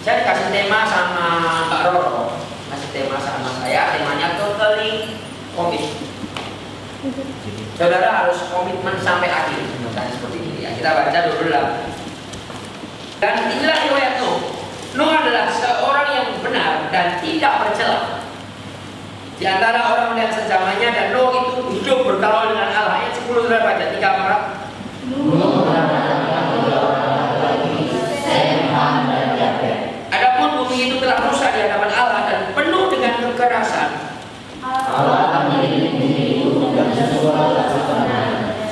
Saya dikasih tema sama Mbak Roro, kasih tema sama saya, temanya totally komit. Saudara harus komitmen sampai akhir. Dan seperti ini ya. Kita baca dulu lah. Dan inilah riwayat Nuh. Nuh adalah seorang yang benar dan tidak bercela. Di antara orang yang sezamannya, dan Nuh itu hidup bergaul dengan Allah. Ayat 10 sudah baca 3 Adapun bumi itu telah rusak di hadapan Allah dan penuh dengan kekerasan. Allah akan mengirim bumi itu dan sesuatu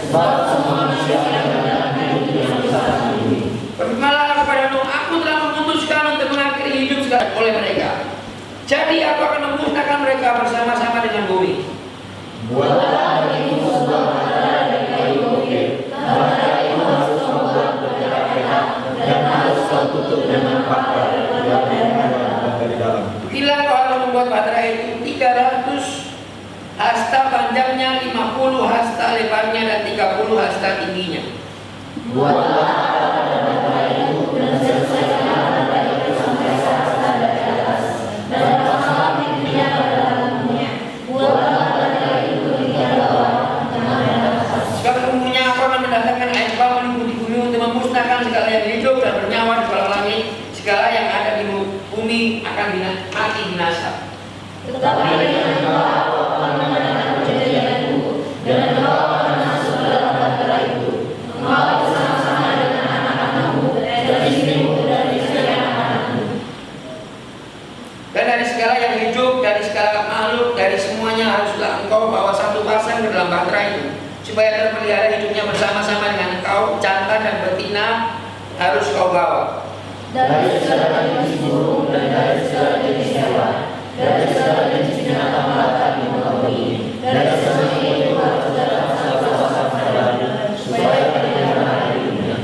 sebab semua manusia yang dalam hidup dengan usaha bumi. Berfirmanlah kepada Nuh, aku telah memutuskan untuk mengakhiri hidup segala oleh mereka. Jadi aku akan memusnahkan mereka bersama-sama dengan bumi. Buatlah bagimu sebuah bahtera dari kayu bukit. Bahtera itu harus kau buat berjarak perak dan harus kau tutup dengan pagar dari dalam. Bila kau harus membuat bahtera itu 300 hasta panjangnya, 50 hasta lebarnya, dan 30 hasta tingginya. Buatlah pada bahtera itu dan selesaikan bahtera itu sampai sehasta dari atas dan pasanglah pintunya pada dalamnya. Buatlah bahtera itu hingga bawah tengah dan atas. Sebab sesungguhnya aku akan mendatangkan air bah meliputi bumi untuk memusnahkan segala yang hidup dan bernyawa di bawah langit. Segala yang ada di bumi akan mati binasa. Tetapi dengan engkau aku akan mengadakan perjanjianku dan engkau akan masuk ke dalam bahtera itu. Engkau bersama-sama dengan anak-anakmu dan istrimu dan istri anak-anakmu. Dan dari segala yang hidup, dari segala makhluk, dari semuanya haruslah engkau bawa satu pasang ke dalam bahtera itu, supaya terpelihara hidupnya bersama-sama dengan engkau. Jantan dan betina harus kau bawa. Dari segala jenis burung dan dari segala jenis hewan, dari segala jenis binatang melata di muka bumi, dari semuanya itu harus datang satu pasang padamu, supaya terpelihara hidupnya.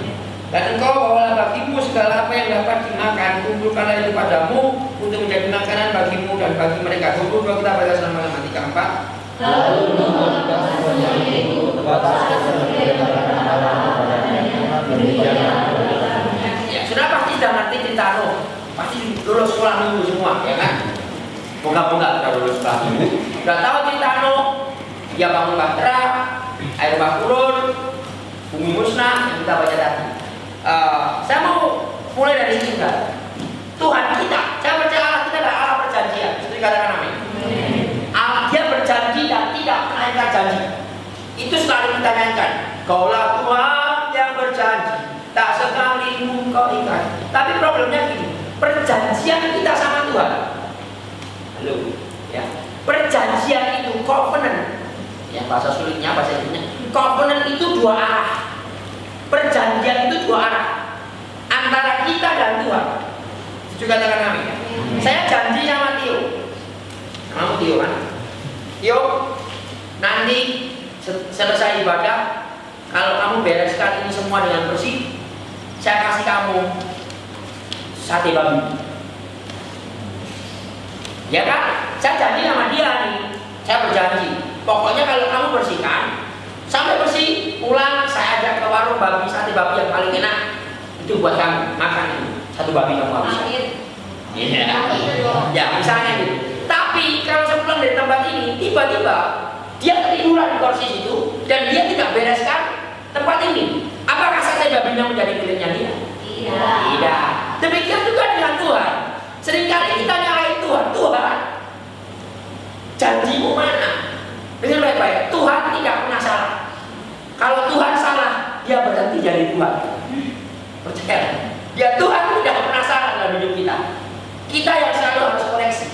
Dan engkau bawalah bagimu segala apa yang dapat dimakan, kumpulkanlah itu padamu untuk menjadi makanan bagimu dan bagi mereka. 22 kita baca sama-sama 3-4. Lalu Nuh melakukan semuanya itu tepat seperti yang dikatakan Allah kepadanya. Demikianlah perbuatannya. Ya, sudah pasti sudah ngerti cerita Nuh. Pasti lulus sekolah Nuh semua, ya kan? Moga-moga kita lulus sekolah Nuh. Sudah tahu cerita Nuh. Dia bangun bahtera, air bah turun, bumi musnah yang kita baca tadi. Saya mau mulai dari sini kan. Tuhan kita, saya percaya Allah kita adalah Allah perjanjian. Itu dikatakan amin. Dia berjanji dan tidak pernah ingkar janji. Itu selalu ditanyakan. Kaulah Tuhan yang berjanji, tak sekali kau ingkar. Tapi problemnya gini, perjanjian kita sama Tuhan. Halo, ya. Perjanjian itu covenant. Ya, bahasa sulitnya, bahasa Inggrisnya. Covenant itu dua arah. Perjanjian itu dua arah. Antara kita dan Tuhan. Juga katakan amin. Saya janji sama Tio. Kamu Tio kan? Tio, nanti selesai ibadah, kalau kamu bereskan ini semua dengan bersih, saya kasih kamu sate babi. Ya kan? Saya janji sama dia nih. Saya berjanji. Pokoknya kalau kamu bersihkan, sampai bersih, pulang saya ajak ke warung babi, sate babi yang paling enak. Itu buat kamu makan itu. Satu babi kamu habiskan. Iya. Ya, misalnya gitu. Tapi kalau saya pulang dari tempat ini, tiba-tiba dia ketiduran di kursi itu dan dia tidak bereskan tempat ini. Apakah sate babinya menjadi miliknya dia? Tidak. Demikian juga dengan Tuhan. Seringkali kita nyalahin Tuhan. Tuhan, janjimu mana? Dengan baik-baik. Tuhan tidak pernah salah. Kalau Tuhan salah, dia berhenti jadi Tuhan. Percaya? Ya, Tuhan tidak pernah salah dalam hidup kita. Kita yang selalu harus koreksi.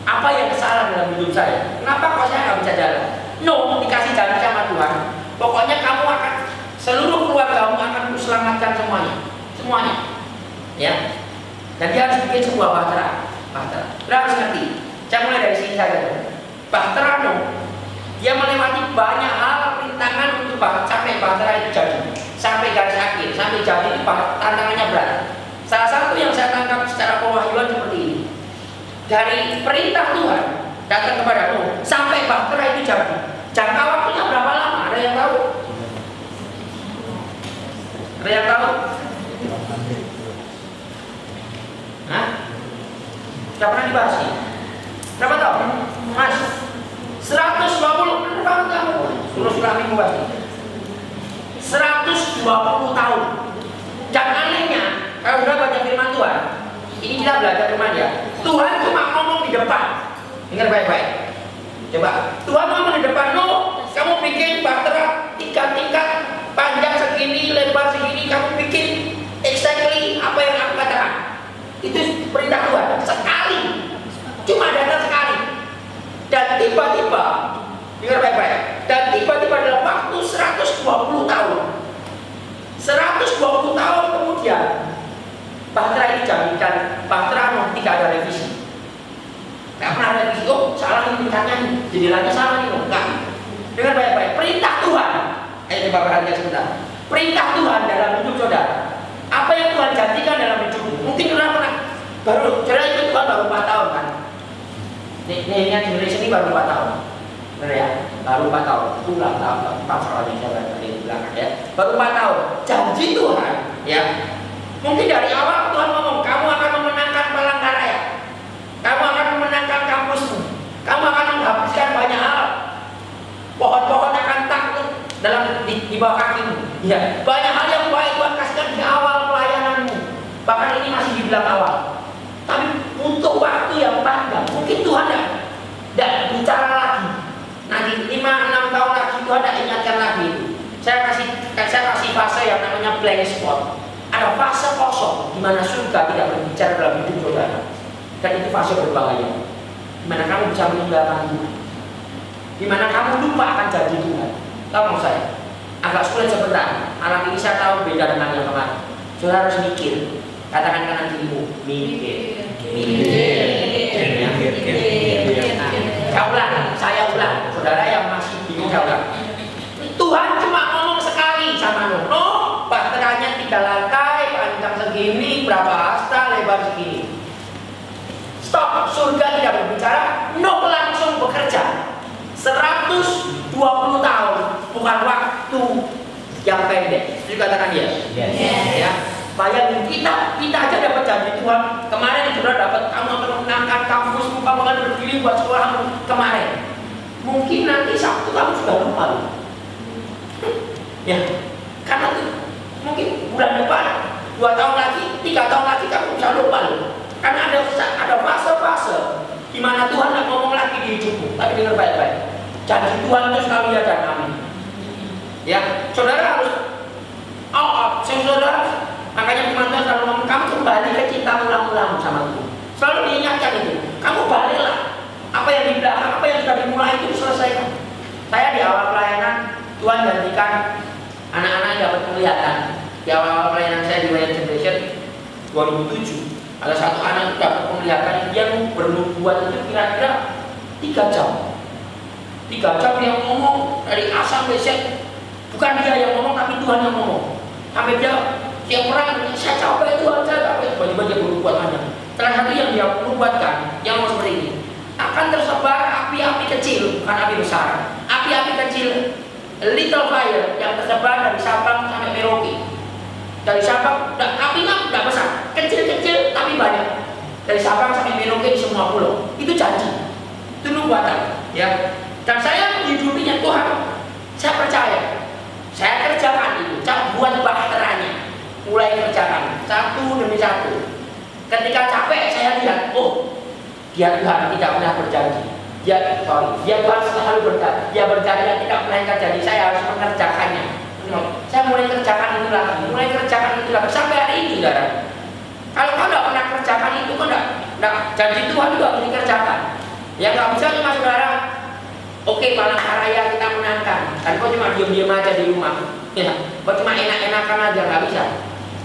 Apa yang salah dalam hidup saya? Kenapa kok saya nggak bisa jalan? No, dikasih janji sama Tuhan. Pokoknya kamu akan, seluruh keluargamu akan kuselamatkan semuanya. Semuanya. Ya. Dan dia harus bikin sebuah bahtera. Dia harus ngerti. Saya mulai dari sini saja. Bahtera no. Dia melewati banyak hal rintangan untuk sampai bahtera itu jadi. Sampai garis akhir, sampai jadi itu tantangannya berat. Salah satu yang saya tangkap secara pewahyuan seperti ini. Dari perintah Tuhan datang kepada Nuh sampai bahtera itu jadi. Jangka waktunya berapa lama? Ada yang tahu? Ada yang tahu? Hah? Sudah pernah dibahas nih? Berapa tahun? Mas? 120, bener banget kamu. Suruh minggu pasti. 120 tahun. Dan anehnya, kalau udah baca firman Tuhan, ini kita belajar firman ya. Tuhan cuma ngomong di depan. Dengar baik-baik. Coba, Tuhan ngomong di depan, no, kamu bikin bahtera 3 tingkat, panjang segini, lebar segini, kamu bikin exactly apa yang aku katakan. Itu perintah Tuhan. Sekali, cuma datang sekali. Dan tiba-tiba, dengar baik-baik. Dan tiba-tiba dalam waktu 120 tahun. 120 tahun kemudian, bahtera ini dijadikan bahtera tidak ada revisi. Tidak pernah revisi. Oh, salah ini tingkatnya nih, jendelanya salah nih. Enggak. Dengar baik-baik. Perintah Tuhan. Ayo coba perhatikan sebentar. Perintah Tuhan dalam hidup saudara. Apa yang Tuhan janjikan dalam hidupmu? Mungkin pernah baru saudara ikut Tuhan baru 4 tahun kan? Ini generation ini baru 4 tahun. Benar ya? Baru 4 tahun. Itu ulang tahun 4 tahun yang saya tadi di belakang ya. Baru 4 tahun. Janji Tuhan ya. Mungkin dari awal Tuhan ngomong, kamu akan memenangkan Palangkaraya. Kamu akan memenangkan kampusmu. Kamu akan menghapuskan banyak hal. Pohon-pohon akan takut di bawah kakimu. Ya, banyak hal yang baik Tuhan kasihkan di awal pelayananmu. Bahkan ini masih dibilang awal. Tapi butuh waktu yang panjang. Mungkin Tuhan tidak bicara lagi. Nanti 5-6 tahun lagi Tuhan tidak ingatkan lagi itu. Saya kasih fase yang namanya blank spot. Ada fase kosong di mana surga tidak berbicara dalam hidup saudara. Dan itu fase berbahaya. Di mana kamu bisa meninggalkan Tuhan. Di mana kamu lupa akan janji Tuhan. Tahu maksud saya? Agak sulit sebentar. Anak ini saya tahu beda dengan yang kemarin. Saudara harus mikir. Katakan kanan kirimu, mikir. Saya ulang. Saudara yang masih bingung, saya ulang. Tuhan cuma ngomong sekali sama No, bahteranya 3 lantai, panjang segini, berapa hasta, lebar segini. Stop, surga tidak berbicara, No langsung bekerja. 120 tahun, bukan waktu yang pendek. Itu katakan ya. Ya. Bayangin kita aja dapat janji Tuhan. Kemarin sudah dapat, kamu akan menangkan kampusmu, kamu akan berdiri buat sekolahmu kemarin. Mungkin nanti Sabtu kamu sudah lupa. Ya, karena itu mungkin bulan depan, 2 tahun lagi, 3 tahun lagi kamu bisa lupa. Karena ada fase-fase di mana Tuhan tidak ngomong lagi di hidupmu. Tapi dengar baik-baik. Janji Tuhan itu selalu ya dan amin. Ya, saudara harus saudara. Makanya firman Tuhan selalu ngomong, kamu kembali ke cinta ulang-ulang sama Tuhan. Selalu diingatkan itu. Kamu baliklah. Apa yang di belakang, apa yang sudah dimulai itu diselesaikan. Saya di awal pelayanan, Tuhan janjikan anak-anak dapat penglihatan. Di awal pelayanan saya di Wayang Generation 2007, ada satu anak dapat penglihatan. Dia bernubuat itu kira-kira 3 jam. 3 jam dia ngomong dari A sampai Z. Bukan dia yang ngomong, tapi Tuhan yang ngomong. Sampai dia tiap orang, saya capek Tuhan, saya capek. Tiba-tiba dia bernubuat banyak. Salah satu yang dia nubuatkan, yang mau seperti ini, akan tersebar api-api kecil, bukan api besar. Api-api kecil, little fire yang tersebar dari Sabang sampai Merauke. Dari Sabang, apinya tidak besar, kecil-kecil tapi banyak. Dari Sabang sampai Merauke di semua pulau. Itu janji, itu nubuatan. Ya. Dan saya menghidupinya Tuhan. Saya percaya, saya kerjakan itu. Saya buat bahteranya, mulai kerjakan satu demi satu. Ketika capek, saya lihat, oh, dia Tuhan tidak pernah berjanji. Dia Tuhan selalu berjanji. Dia berjanji yang tidak pernah ingkar janji. Saya harus mengerjakannya. Saya mulai kerjakan itu lagi, sampai hari ini, saudara. Kalau kau tidak pernah kerjakan itu, kau tidak janji Tuhan juga harus dikerjakan. Ya nggak bisa cuma saudara. Oke, Palangkaraya kita menangkan. Dan kau cuma diam-diam aja di rumah. Ya, kau cuma enak-enakan aja, nggak bisa.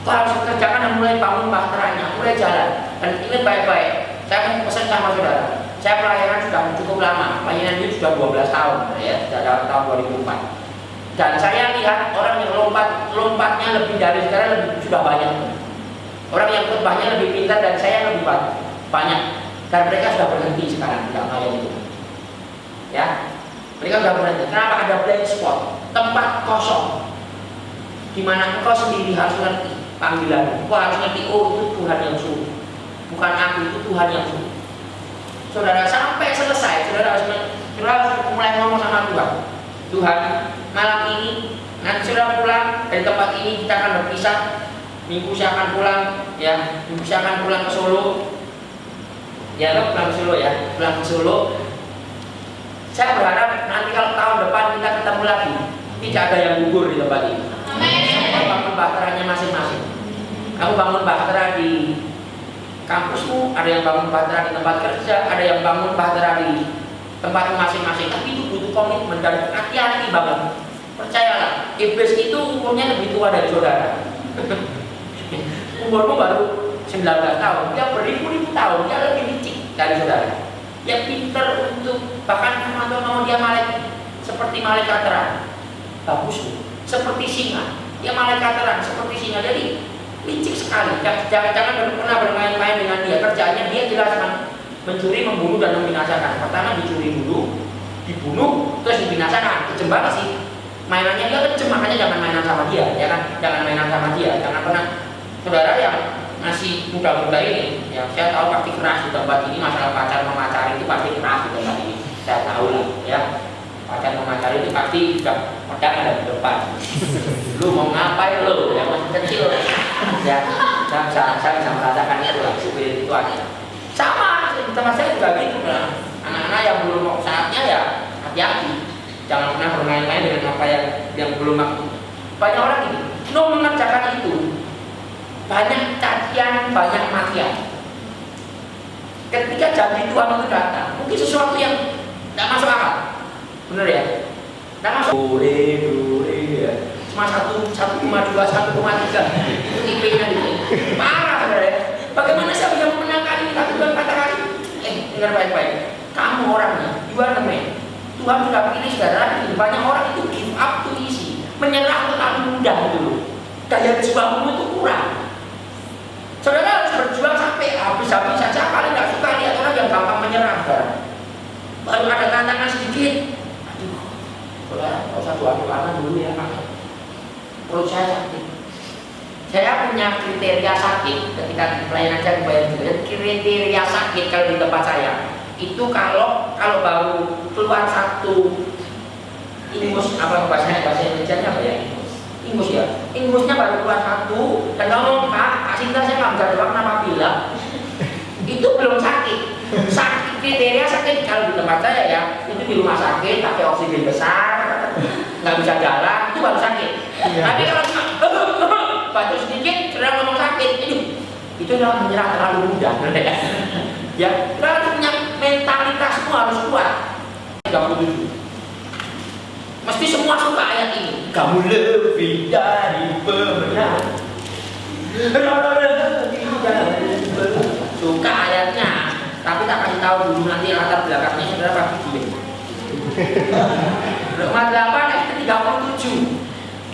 Kau harus kerjakan dan mulai bangun bahteranya, mulai jalan. Dan ingat baik-baik. Saya mau pesan sama saudara. Saya pelayanan sudah cukup lama. Pelayanan ini sudah 12 tahun, ya, sudah tahun 2004. Dan saya lihat orang yang lompatnya lebih dari sekarang sudah banyak. Orang yang khotbahnya lebih pintar dan saya lebih banyak. Dan mereka sudah berhenti sekarang tidak melayani itu. Ya, mereka sudah berhenti. Kenapa? Ada blank spot, tempat kosong, di mana engkau sendiri harus ngerti panggilan. Engkau harus ngerti, oh itu Tuhan yang suruh, bukan aku, itu Tuhan yang suruh. saudara, sampai selesai, saudara harus mulai ngomong sama Tuhan. Tuhan, malam ini nanti saudara pulang dari tempat ini, kita akan berpisah. Minggu saya akan pulang, ya. Minggu saya akan pulang ke Solo. Ya, lo pulang ke Solo ya, pulang ke Solo. Saya berharap nanti kalau tahun depan kita ketemu lagi, tidak ada yang gugur di tempat ini. Kamu bangun bahteranya masing-masing. Kamu bangun bahtera di kampusmu, ada yang bangun bahtera di tempat kerja, ada yang bangun bahtera di tempat masing-masing. Tapi itu butuh komitmen dan hati-hati banget. Percayalah, iblis itu umurnya lebih tua dari saudara. Umurmu baru 19 tahun, dia beribu-ribu tahun, dia lebih licik dari saudara. Dia pintar untuk, bahkan mau dia seperti malaikat terang. Bagus, seperti singa. Dia malaikat terang, seperti singa. Jadi licik sekali. Jangan pernah bermain-main dengan dia. Kerjanya dia jelas mencuri, membunuh dan membinasakan. Pertama dicuri dulu, dibunuh, terus dibinasakan. Kejem banget sih. Mainannya dia kejem, makanya jangan mainan sama dia, ya kan? Jangan mainan sama dia. Jangan pernah. Saudara yang masih muda-muda ini, ya saya tahu pasti keras di tempat ini. Masalah pacar memacari itu pasti keras di tempat ini. Saya tahu lah, ya. Pacar memacari itu pasti sudah pedang ada di depan. Lu mau ngapain lu? Yang masih kecil, ya. Saya bisa merasakan itu lah, spirit itu aja. Sama, di tempat saya juga gitu lah. Anak-anak yang belum mau saatnya ya hati-hati. Jangan pernah bermain-main dengan apa yang belum waktu. Banyak orang gini, no mengerjakan itu. Banyak cacian, banyak makian. Ketika janji Tuhan itu datang, mungkin sesuatu yang tidak masuk akal, bener ya? Tidak masuk. Dure ya. Cuma 1,2, 1,3 itu IP-nya gitu. Parah bener ya. Bagaimana saya bisa memenangkan ini? Tapi Tuhan katakan, dengar baik-baik. Kamu orangnya, you are the man. Tuhan sudah pilih saudara. Banyak orang itu give up to easy, menyerah terlalu mudah gitu. Daya juangmu itu kurang. Saudara harus berjuang sampai habis-habis saja. Paling nggak suka lihat orang yang gampang menyerah. Baru ada tantangan sedikit, aduh, saudara nggak usah doa-doakan dulu ya Pak. Perut saya sakit. Saya punya kriteria sakit ketika di pelayanan saya dibayar juga. Kriteria sakit kalau di tempat saya itu kalau baru keluar satu ingus, apa bahasa Indonesia apa ya? Ingus ya, ingusnya baru keluar satu dan kalau Kak Sinta saya nggak bisa doang kenapa bilang itu belum sakit. Sakit kriteria sakit kalau di tempat saya ya itu di rumah sakit pakai oksigen besar nggak bisa jalan itu baru sakit. Tapi kalau cuma batuk sedikit sudah ngomong sakit itu udah menyerah terlalu mudah. Ya, kita punya mentalitasmu harus kuat. 37. Mesti semua suka ayat ini. Kamu lebih dari pemenang. Suka ayatnya. Tapi tak kasih tahu dulu nanti latar belakangnya saudara pasti diem. Roma 8 ayat 37.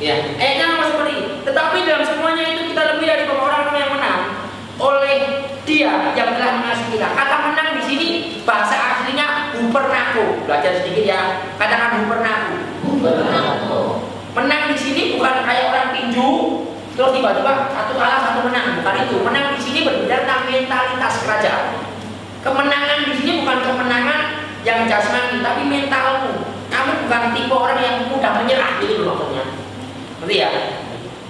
Ya, ayatnya seperti ini. Tetapi dalam semuanya itu kita lebih dari orang yang menang oleh Dia yang telah mengasihi kita. Kata menang di sini bahasa aslinya hupernaku. Belajar sedikit ya. Katakan hupernaku. Menang di sini bukan kayak orang tinju terus tiba-tiba satu kalah satu menang, bukan itu. Menang di sini berbeda tentang mentalitas kerajaan. Kemenangan di sini bukan kemenangan yang jasmani tapi mentalmu. Kamu bukan tipe orang yang mudah menyerah gitu loh maksudnya. Ngerti ya?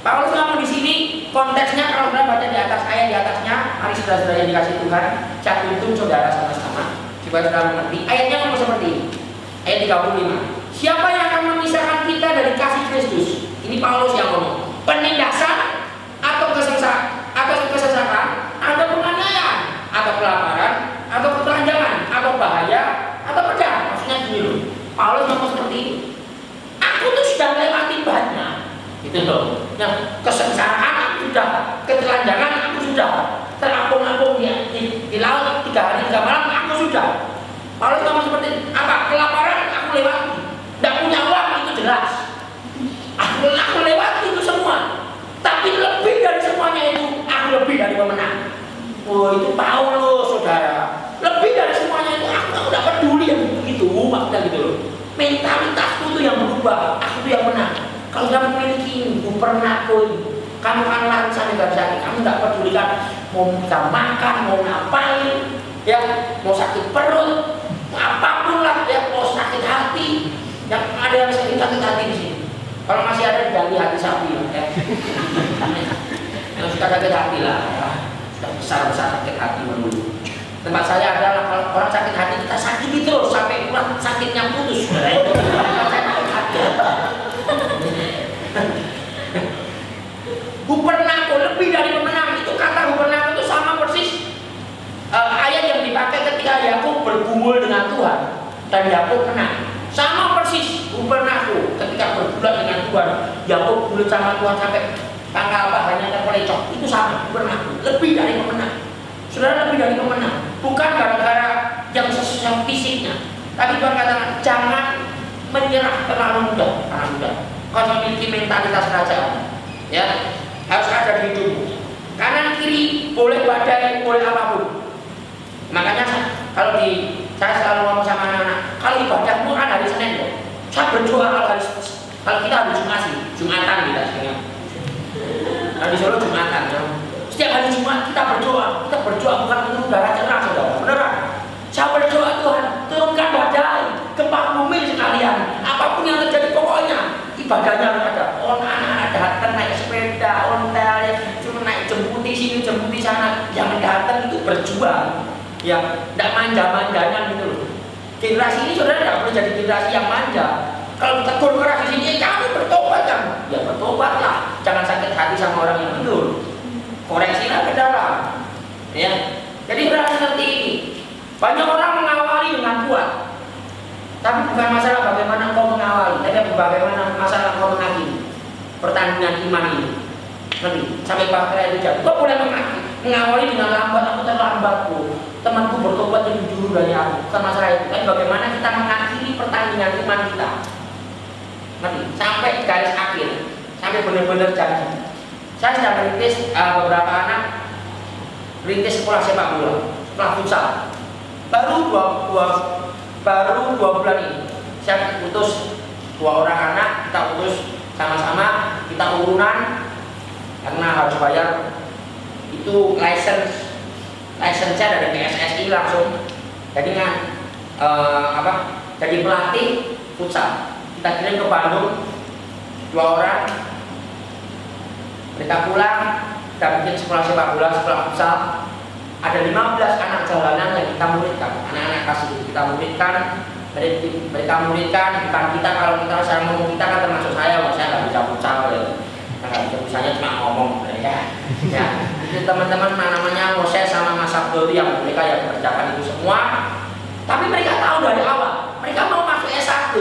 Paulus ngomong di sini konteksnya kalau kita baca di atas ayat di atasnya, mari saudara-saudara yang dikasih Tuhan, saya tuntun saudara sama-sama supaya saudara mengerti. Ayatnya ngomong seperti ini. Ayat 35. Siapa yang akan memisahkan kita dari kasih Kristus? Ini Paulus yang ngomong. Penindasan atau kesengsaraan atau penganiayaan atau kelaparan atau ketelanjangan atau bahaya atau pedang. Maksudnya gini loh. Paulus ngomong seperti ini. Aku tuh sudah melewati banyak. Gitu loh. Nah, kesengsaraan aku sudah, ketelanjangan aku sudah, terapung-apung di laut 3 hari 3 malam aku sudah. Paulus ngomong seperti ini. Apa? Kelaparan aku lewati. Tidak punya uang itu jelas. Aku lewati itu semua. Tapi lebih dari semuanya itu, aku lebih dari pemenang. Oh itu Paulus saudara. Lebih dari semuanya itu, aku tidak peduli yang begitu. Maksudnya gitu loh. Mentalitasku itu yang berubah. Aku itu yang menang. Kalau kamu memiliki hupernaku, kamu akan lancar di garis. Kamu tidak pedulikan mau kita makan, mau ngapain. ya mau sakit perut, mau apapun lah, ya mau sakit hati, yang ada yang sakit hati di sini. Kalau masih ada diganti hati sapi lah, ya. Yang suka sakit hati lah, ya. Sudah besar sakit hati dulu. Tempat saya adalah kalau orang sakit hati kita sakiti terus sampai kurang sakitnya putus. Hupernako lebih dari pemenang, itu kata hupernako itu sama persis ayat yang dipakai ketika Yakub bergumul dengan Tuhan dan Yakub menang. Sama persis hupernako ketika bergulat dengan Tuhan, Yakub gulat sama Tuhan sampai tanggal bahannya terpelecok. Itu sama hupernako, lebih dari pemenang. Saudara, lebih dari pemenang, bukan gara-gara yang sesuai fisiknya, tapi Tuhan katakan jangan menyerah terlalu mudah. Kau memiliki mentalitas kerajaan, ya harus ada di hidupmu. Kanan kiri boleh badai, boleh apapun. Makanya kalau saya selalu ngomong sama anak-anak, kalau ibadahmu kan hari Senin loh. Saya berdoa kalau kita hari Jumatan kita sekarang. Kalau di Solo Jumatan, ya. Setiap hari Jumat kita berdoa bukan untuk udara cerah, saudara. Beneran. Saya berdoa Tuhan, turunkan badai, gempa bumi sekalian, apapun yang terjadi pokoknya ibadahnya harus ada. Anak-anak datang naik sepeda, ontel, cuma naik jemputi sini, jemputi sana, yang datang itu berjuang. Ya, tidak manja-manjanya gitu loh. Generasi ini saudara tidak boleh jadi generasi yang manja. Kalau kita keras di sini, kamu bertobat kan? Ya bertobatlah. Jangan sakit hati sama orang yang betul. Koreksilah ke dalam. Ya. Jadi berarti seperti ini. Banyak orang mengawali dengan kuat. Tapi bukan masalah bagaimana kau mengawali, tapi bagaimana masalah kau mengakhiri pertandingan iman ini. Nanti sampai baterai itu jatuh. Kau boleh mengawali dengan lambat, aku terlambatku. Temanku bertobat lebih dulu dari aku. Bukan masalah itu. Tapi bagaimana kita mengakhiri pertandingan iman kita. Nanti sampai garis akhir, sampai benar-benar jadi. Saya sedang merintis beberapa anak merintis sekolah sepak bola, sekolah futsal. Baru dua bulan ini saya utus 2 orang anak, kita utus sama-sama, kita urunan karena harus bayar itu license dari PSSI langsung. Jadi jadi pelatih futsal. Kita kirim ke Bandung 2 orang. Mereka pulang, kita bikin sekolah sepak bola, sekolah futsal. Ada 15 anak jalanan yang kita muridkan, anak-anak kasih kita muridkan, mereka muridkan, bukan kita. Kalau saya ngomong kita kan termasuk saya nggak bisa futsal ya. Nggak bisa futsalnya cuma ngomong ya. Itu teman-teman namanya Moses sama Mas Abdul yang mereka yang mengerjakan itu semua. Tapi mereka tahu dari awal, mereka mau masuk S1,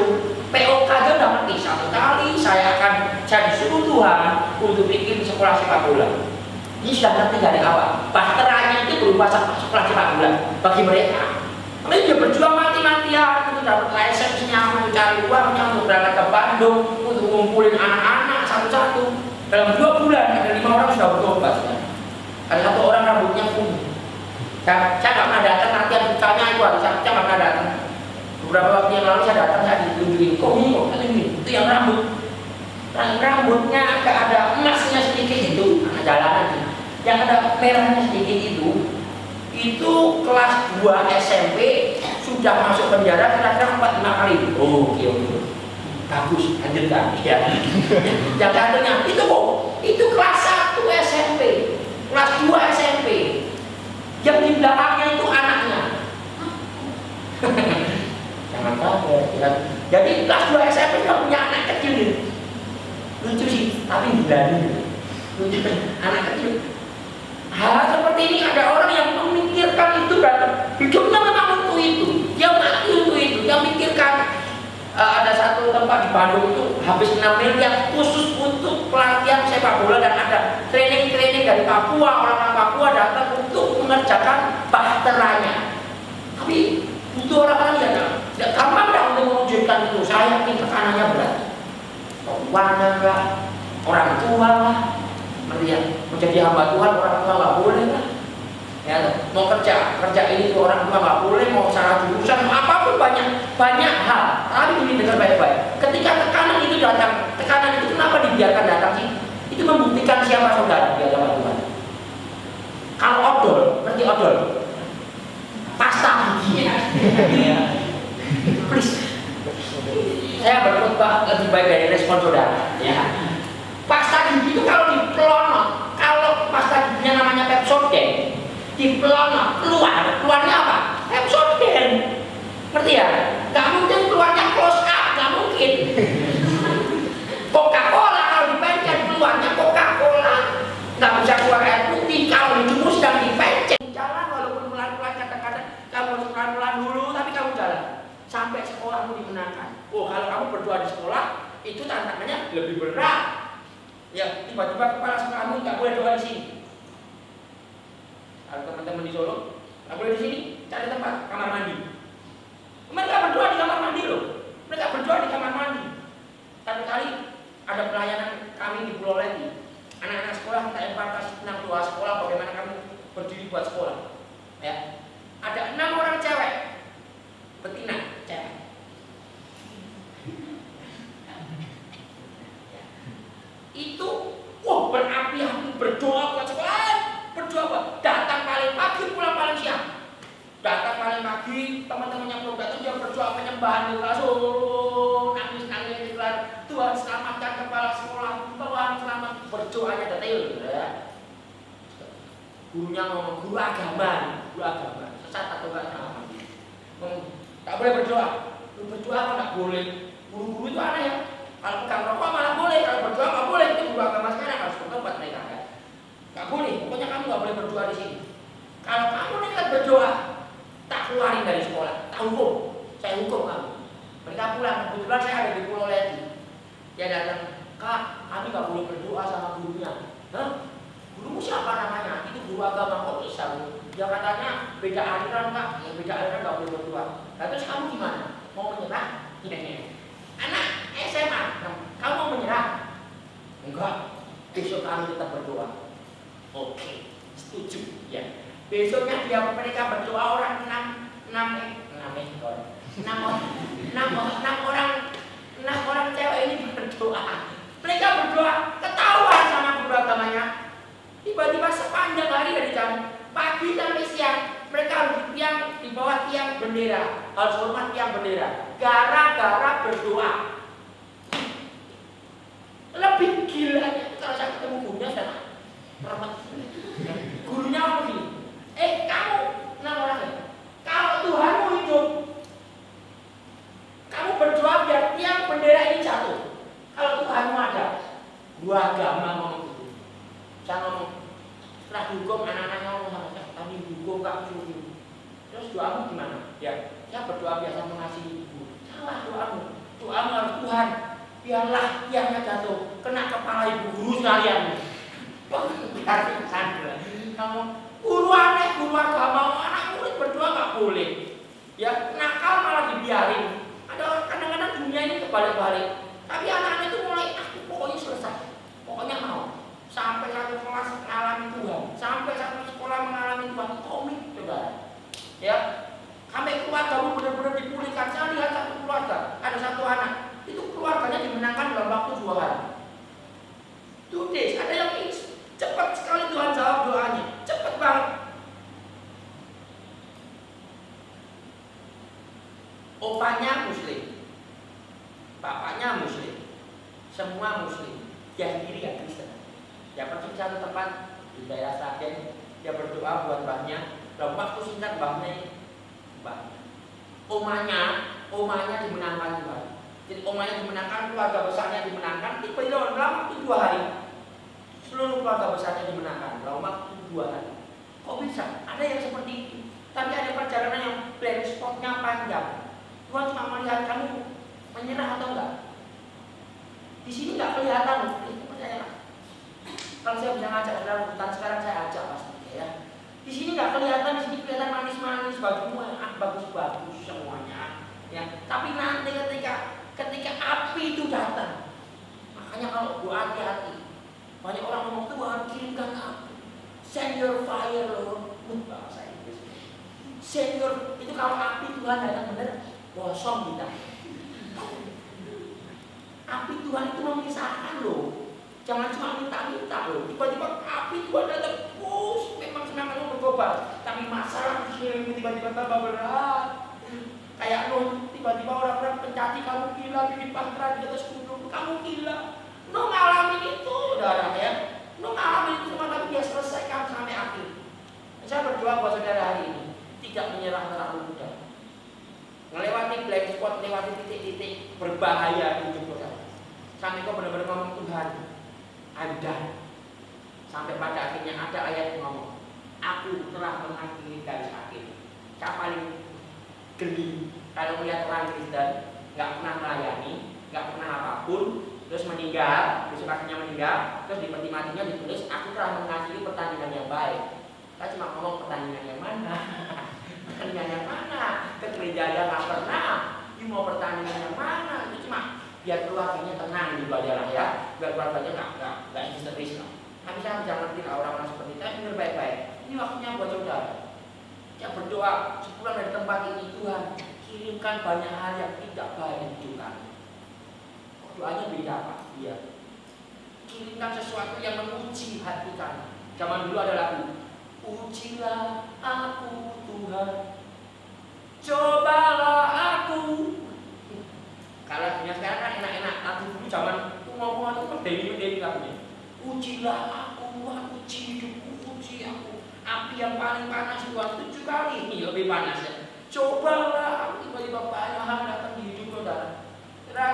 POK aja udah ngerti. Satu kali saya disuruh Tuhan untuk bikin sekolah sepak bola. Ini sudah ngerti dari awal. Bahteranya itu berupa sekolah sepak bola bagi mereka. Mereka dia berjuang mati-matian untuk dapat lisensinya, untuk cari uangnya, untuk berangkat ke Bandung, untuk ngumpulin anak-anak satu-satu. Dalam 2 bulan ada 5 orang sudah bertobat. Ada 1 orang rambutnya kuning. Saya nggak pernah datang, latihan futsalnya itu hari Sabtu saya nggak pernah datang. Beberapa waktu yang lalu saya datang, saya ditunjukin, kok ini itu yang rambutnya agak ada emasnya sedikit itu, anak jalanan yang ada merahnya sedikit itu kelas 2 SMP sudah masuk penjara kira-kira 4-5 kali. Oke. Bagus, lanjutkan ya. Yang katanya itu kelas 1 SMP, kelas 2 SMP. Yang di belakangnya itu anaknya. Jangan kaget ya. Jadi kelas 2 SMP nggak punya anak kecil gitu. Lucu sih, tapi berani. Lucu anak kecil. Hal seperti ini ada orang yang memikirkan itu dan hidupnya memang untuk itu. Dia mati untuk itu. Dia mikirkan ada satu tempat di Bandung itu habis 6 miliar khusus untuk pelatihan sepak bola dan ada training dari Papua, orang-orang Papua datang untuk mengerjakan bahteranya. Tapi butuh orang-orang yang tidak gampang untuk mewujudkan itu. Saya yakin tekanannya berat. Keuangan lah, orang tua lah, menjadi hamba Tuhan orang tua nggak boleh lah. Ya, mau kerja ini tuh orang tua nggak boleh, mau salah jurusan, mau apapun banyak hal. Tapi ini dengar baik-baik. Ketika tekanan itu datang, tekanan itu kenapa dibiarkan datang sih? Itu membuktikan siapa saudara di agama Tuhan. Kalau odol, ngerti odol? Please. Saya berkhotbah lebih baik dari respon saudara, ya. Pasta gigi itu kalau dipelonot, kalau pasta giginya namanya Pepsodent, dipelonot keluarnya apa? Pepsodent. Ngerti ya? Gak mungkin keluarnya close up, gak mungkin. Coca-Cola kalau dipencet keluarnya Coca-Cola, nggak bisa keluar air putih. Kalau dijumus dan dipencet jalan, walaupun pelan-pelan, kadang-kadang kamu harus pelan-pelan dulu, tapi kamu jalan sampai sekolahmu dimenangkan. Oh, kalau kamu berdoa di sekolah itu tantangannya lebih berat. Ya, tiba-tiba kepala sekolahmu nggak boleh doa di sini. Kalau teman-teman di Solo nggak boleh di sini, cari tempat kamar mandi. Mereka berdoa di kamar mandi loh. Mereka berdoa di kamar mandi. Satu kali ada pelayanan kami di Pulau Leti. Anak-anak sekolah minta evaluasi tentang doa sekolah, bagaimana kamu berdiri buat sekolah. Ya, ada 6 orang cewek, betina cewek. Itu, wah berapi-api berdoa buat sekolah, berdoa buat datang paling pagi, pulang paling siang. Datang paling pagi, teman-temannya belum datang, dia berdoa penyembahan di kelas, nangis-nangis di kelas. Tuhan selamatkan kepala sekolah, Tuhan selamat, berdoanya detail, ya. Gurunya ngomong, guru agama, sesat atau enggak sama. Tak boleh berdoa, berdoa kok nggak boleh. Guru-guru itu aneh ya. Kalau pegang rokok malah boleh, kalau berdoa nggak boleh. Itu guru agama sekarang harus bertobat mereka, ya. Nggak boleh, pokoknya kamu nggak boleh berdoa di sini. Kalau kamu nekat berdoa, tak keluarin dari sekolah, tak hukum, saya hukum kamu. Mereka pulang, kebetulan saya ada di Pulau Leti. Dia datang, Kak, kami nggak boleh berdoa sama gurunya. Hah? Gurumu siapa namanya? Itu guru agama. Kok bisa? Dia katanya beda aliran, Kak. Ya beda aliran nggak boleh berdoa. Nah, terus kamu gimana? Mau menyerah? Anak SMA, kamu mau menyerah? Enggak. Besok kami tetap berdoa. Oke, setuju. Ya. Besoknya mereka berdoa orang 6 orang cewek ini berdoa. Mereka berdoa, ketahuan sama guru agamanya. Tiba-tiba sepanjang hari dari jam pagi sampai siang, mereka harus di bawah tiang bendera, harus hormat tiang bendera, gara-gara berdoa. Lebih gilanya kalau saya ketemu gurunya saya hormat. Gurunya apa gini? Kamu 6 orang ya? Kalau Tuhanmu hidup, kamu berdoa biar tiang bendera ini jatuh. Kalau Tuhanmu ada, gua agama ngomong gitu. Saya ngomong, setelah dihukum anak-anaknya ngomong sama saya, tadi dihukum Kak suruh. Terus doamu gimana? Ya, saya berdoa biasa mengasihi ibu. Salah doamu. Doamu harus Tuhan, biarlah tiangnya jatuh, kena kepala ibu guru sekalian. Biar sandra. Kamu guru aneh, guru agama, anak murid berdoa nggak boleh. Ya, nakal malah dibiarin. Ada kadang-kadang dunia ini kebalik-balik. Tapi anak-anak itu mulai, pokoknya selesai, pokoknya mau. Sampai satu kelas mengalami Tuhan, sampai satu sekolah mengalami Tuhan, komik saudara. Ya, sampai keluargamu benar-benar dipulihkan. Saya lihat satu keluarga, ada satu anak, itu keluarganya dimenangkan dalam waktu 2 hari. 2 days, ada yang cepat sekali Tuhan jawab doanya, cepat banget. Opanya muslim, bapaknya muslim, semua muslim, dia sendiri ya Kristen. Dia pergi satu tempat di daerah Sragen, dia berdoa buat mbahnya. Dalam waktu singkat mbahnya, omanya dimenangkan Tuhan. Jadi omanya dimenangkan, keluarga besarnya dimenangkan. Tiba-tiba dalam waktu 2 hari, seluruh keluarga besarnya dimenangkan dalam waktu 2 hari. Kok bisa? Ada yang seperti itu. Tapi ada perjalanan yang blind spotnya panjang. Tuhan cuma melihat kamu menyerah atau enggak. Di sini nggak kelihatan, itu percayalah. Kalau saya bisa ngajak dalam hutan sekarang saya ajak pasti, ya. Di sini nggak kelihatan, di sini kelihatan manis-manis, bajumu bagus-bagus semuanya, ya. Tapi nanti ketika api itu datang, makanya kalau doa hati-hati. Banyak orang ngomong Tuhan kirimkan api, send your fire Lord, bahasa Inggris. Send your, itu kalau api Tuhan datang benar, kosong kita. Api Tuhan itu memisahkan loh. Jangan cuma minta-minta loh. Tiba-tiba api Tuhan datang, memang senang kamu bertobat. Tapi masalah tiba-tiba tambah berat. Kayak Nuh, tiba-tiba orang-orang pencati, kamu gila, bikin bahtera di atas gunung, kamu gila. Nuh ngalamin itu, saudara ya. Nuh ngalamin itu semua, tapi dia selesaikan sampai akhir. Saya berdoa buat saudara hari ini, tidak menyerah terlalu mudah. Melewati blind spot, melewati titik-titik berbahaya di hidup saudara. Sampai kau benar-benar ngomong, Tuhan, I'm done. Sampai pada akhirnya ada ayat yang ngomong, aku telah mengakhiri garis akhir. Saya paling geli kalau melihat orang Kristen nggak pernah melayani, nggak pernah apapun, terus meninggal, besok akhirnya meninggal, terus di peti matinya ditulis, aku telah mengakhiri pertandingan yang baik. Saya cuma ngomong pertandingan yang mana? Pertandingan yang mana? Ke gereja yang nggak pernah. You mau pertandingan yang mana? Itu cuma biar keluarganya tenang gitu aja lah ya, biar keluarganya nggak histeris. Tapi saya bisa ngerti lah orang-orang seperti itu. Dengar baik-baik. Ini waktunya buat saudara. Ya berdoa sepulang dari tempat ini, Tuhan kirimkan banyak hal yang tidak baik di hidup kami. Doanya beda Pak. Iya. Kirimkan sesuatu yang menguji hati kami. Zaman dulu ada lagu, ujilah aku Tuhan, cobalah aku. Kalau dunia sekarang kan enak-enak. Lagu dulu zaman itu ngomong itu kan Dewi lagunya. Ujilah aku, uji hidupku, uji aku. Api yang paling panas Tuhan 7 kali ini lebih panas ya. Cobalah aku, tiba-tiba banyak hal datang di hidup saudara.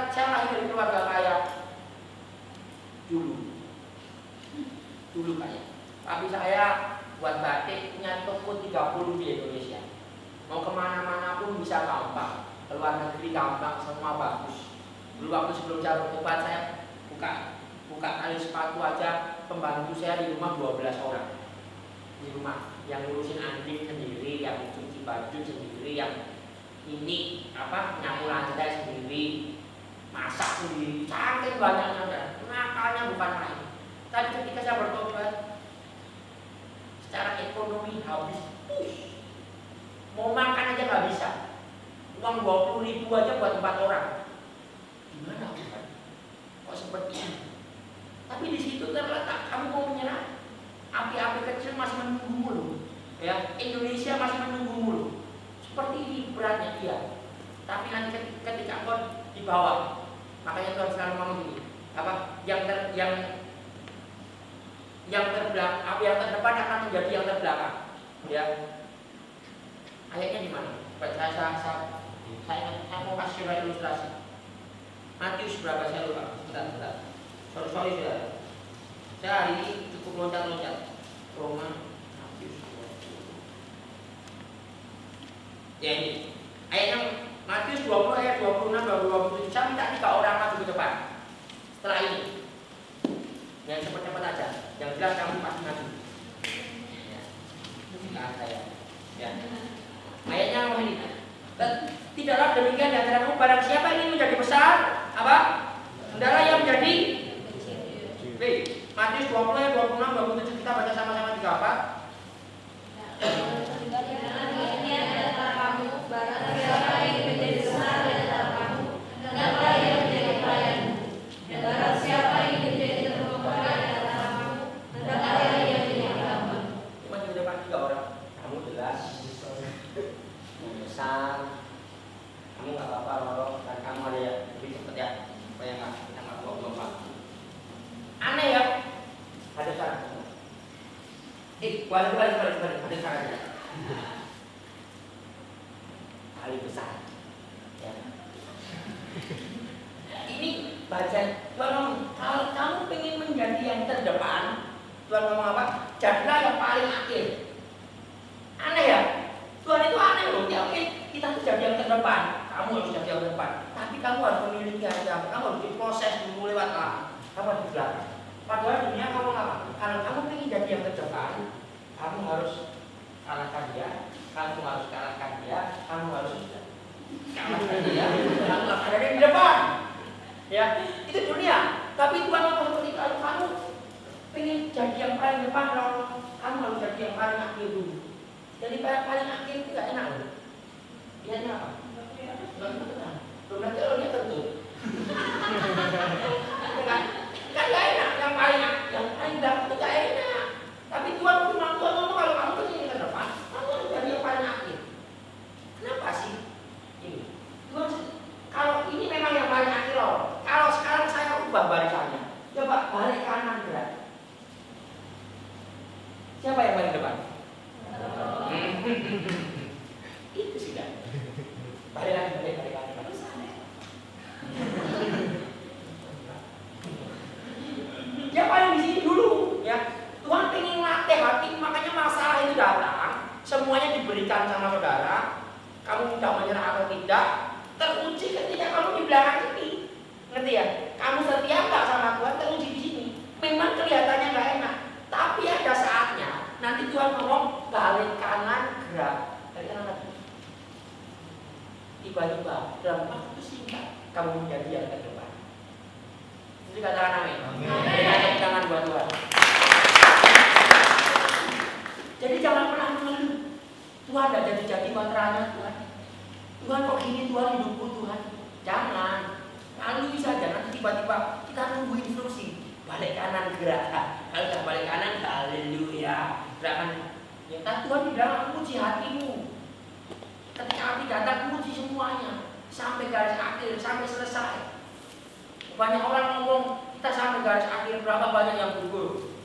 Saya lahir dari keluarga kaya dulu kaya. Tapi saya buat batik punya toko 30 di Indonesia. Mau kemana-mana pun bisa gampang. Keluar negeri gampang, semua bagus. Dulu waktu sebelum saya bertobat saya buka tali sepatu aja, pembantu saya di rumah 12 orang. Di rumah yang ngurusin anjing sendiri, yang cuci baju sendiri, yang ini nyapu lantai sendiri, masak sendiri, saking banyaknya. Nakalnya bukan main. Tapi ketika saya bertobat, secara ekonomi habis, mau makan aja nggak bisa. Uang 20.000 aja buat 4 orang. Gimana Tuhan? Kok seperti ini? Tapi di situ terletak kamu mau menyerah. Api-api kecil masih menunggumu loh. Ya, Indonesia masih menunggumu loh. Seperti ini beratnya dia. Tapi nanti ketika kau di bawah, makanya Tuhan selalu ngomong gini, yang terdepan akan menjadi yang terbelakang. Ya. Ayatnya di mana? Saya mau kasih ilustrasi. Matius berapa saya lupa. Sebentar. Sorry sudah. Saya hari ini cukup loncat-loncat. Roma, Matius. Ya ini. Ayatnya Matius 20 ayat 26 27. Saya minta 3 orang maju ke depan. Setelah ini. Yang cepat-cepat aja. Yang jelas kamu pasti maju. Ya. Nah, saya. Ya. Ayatnya ini. Tidaklah demikian di antara kamu, barang siapa ingin menjadi besar, hendaklah yang menjadi kecil. Matius 20 ayat 26 27 kita baca sama-sama 34. Ini adalah kamu, barang siapa ingin menjadi besar di antara kamu, hendaklah ia menjadi pelayanmu. Dan barang siapa ingin menjadi terkemuka di antara kamu, hendaklah ia menjadi hamba. Cuma di depan 3 orang. Kamu jelas besar, kamu nggak apa-apa Roro, dan kamu ada ya lebih cepat ya, supaya nggak buang-buang. Aneh ya, ada syarat. Balik, ada syaratnya. Kali besar. Ya. Ini baca Tuhan ngomong, kalau kamu pengen menjadi yang terdepan, Tuhan ngomong apa? Jadilah yang paling akhir. Aneh ya. Tuhan itu aneh loh, ya oke, kita tuh jadi yang terdepan, kamu harus jadi yang terdepan. Tapi kamu harus memiliki hati, kamu harus diproses dulu lewat kamu harus di belakang. Padahal dunia kamu apa? Kalau kamu ingin jadi yang terdepan, kamu harus kalahkan dia, kamu harus kalahkan dia, kamu harus kalahkan dia, kamu akan ada di depan. Ya, itu dunia. Tapi Tuhan ngomong seperti kalau kamu ingin jadi yang paling depan, kamu harus jadi yang paling akhir dulu. Jadi paling akhir itu gak enak loh. Lihatnya apa? Gak tenang. Belum nanti orangnya tentu. Kan gak enak. Yang paling dapat itu gak enak. Tapi Tuhan ngomong kalau kamu kesini ke depan, kamu harus jadi yang paling akhir. Kenapa sih? Ini kanan gerak. Siapa yang paling depan? Itu sudah. Balik lagi. Dia paling di sini dulu, ya. Tuhan pengen latih hati, makanya masalah itu datang, semuanya diberikan sama saudara. Kamu tidak menyerah atau tidak, teruji ketika kamu di belakang ini. Ngerti ya? Kamu setia nggak sama Tuhan, teruji di sini. Memang kelihatannya nggak enak, tapi ada saatnya. Nanti Tuhan ngomong balik kanan gerak, balik kanan lagi. Tiba-tiba dalam waktu singkat kamu menjadi yang terdepan. Jadi katakan amin. Amin. Jangan buat Tuhan. Jadi jangan pernah mengeluh. Tuhan tidak jadi baterainya Tuhan. Tuhan kok gini Tuhan hidupku Tuhan. Jangan. Lalui saja, nanti tiba-tiba kita nunggu instruksi. Balik kanan gerak. Kalau tidak balik kanan, haleluya. Gerakan. Ya kan Tuhan bilang puji hatimu. Ketika hati datang puji semuanya. Sampai garis akhir, sampai selesai. Banyak orang ngomong kita sampai garis akhir, berapa banyak yang gugur.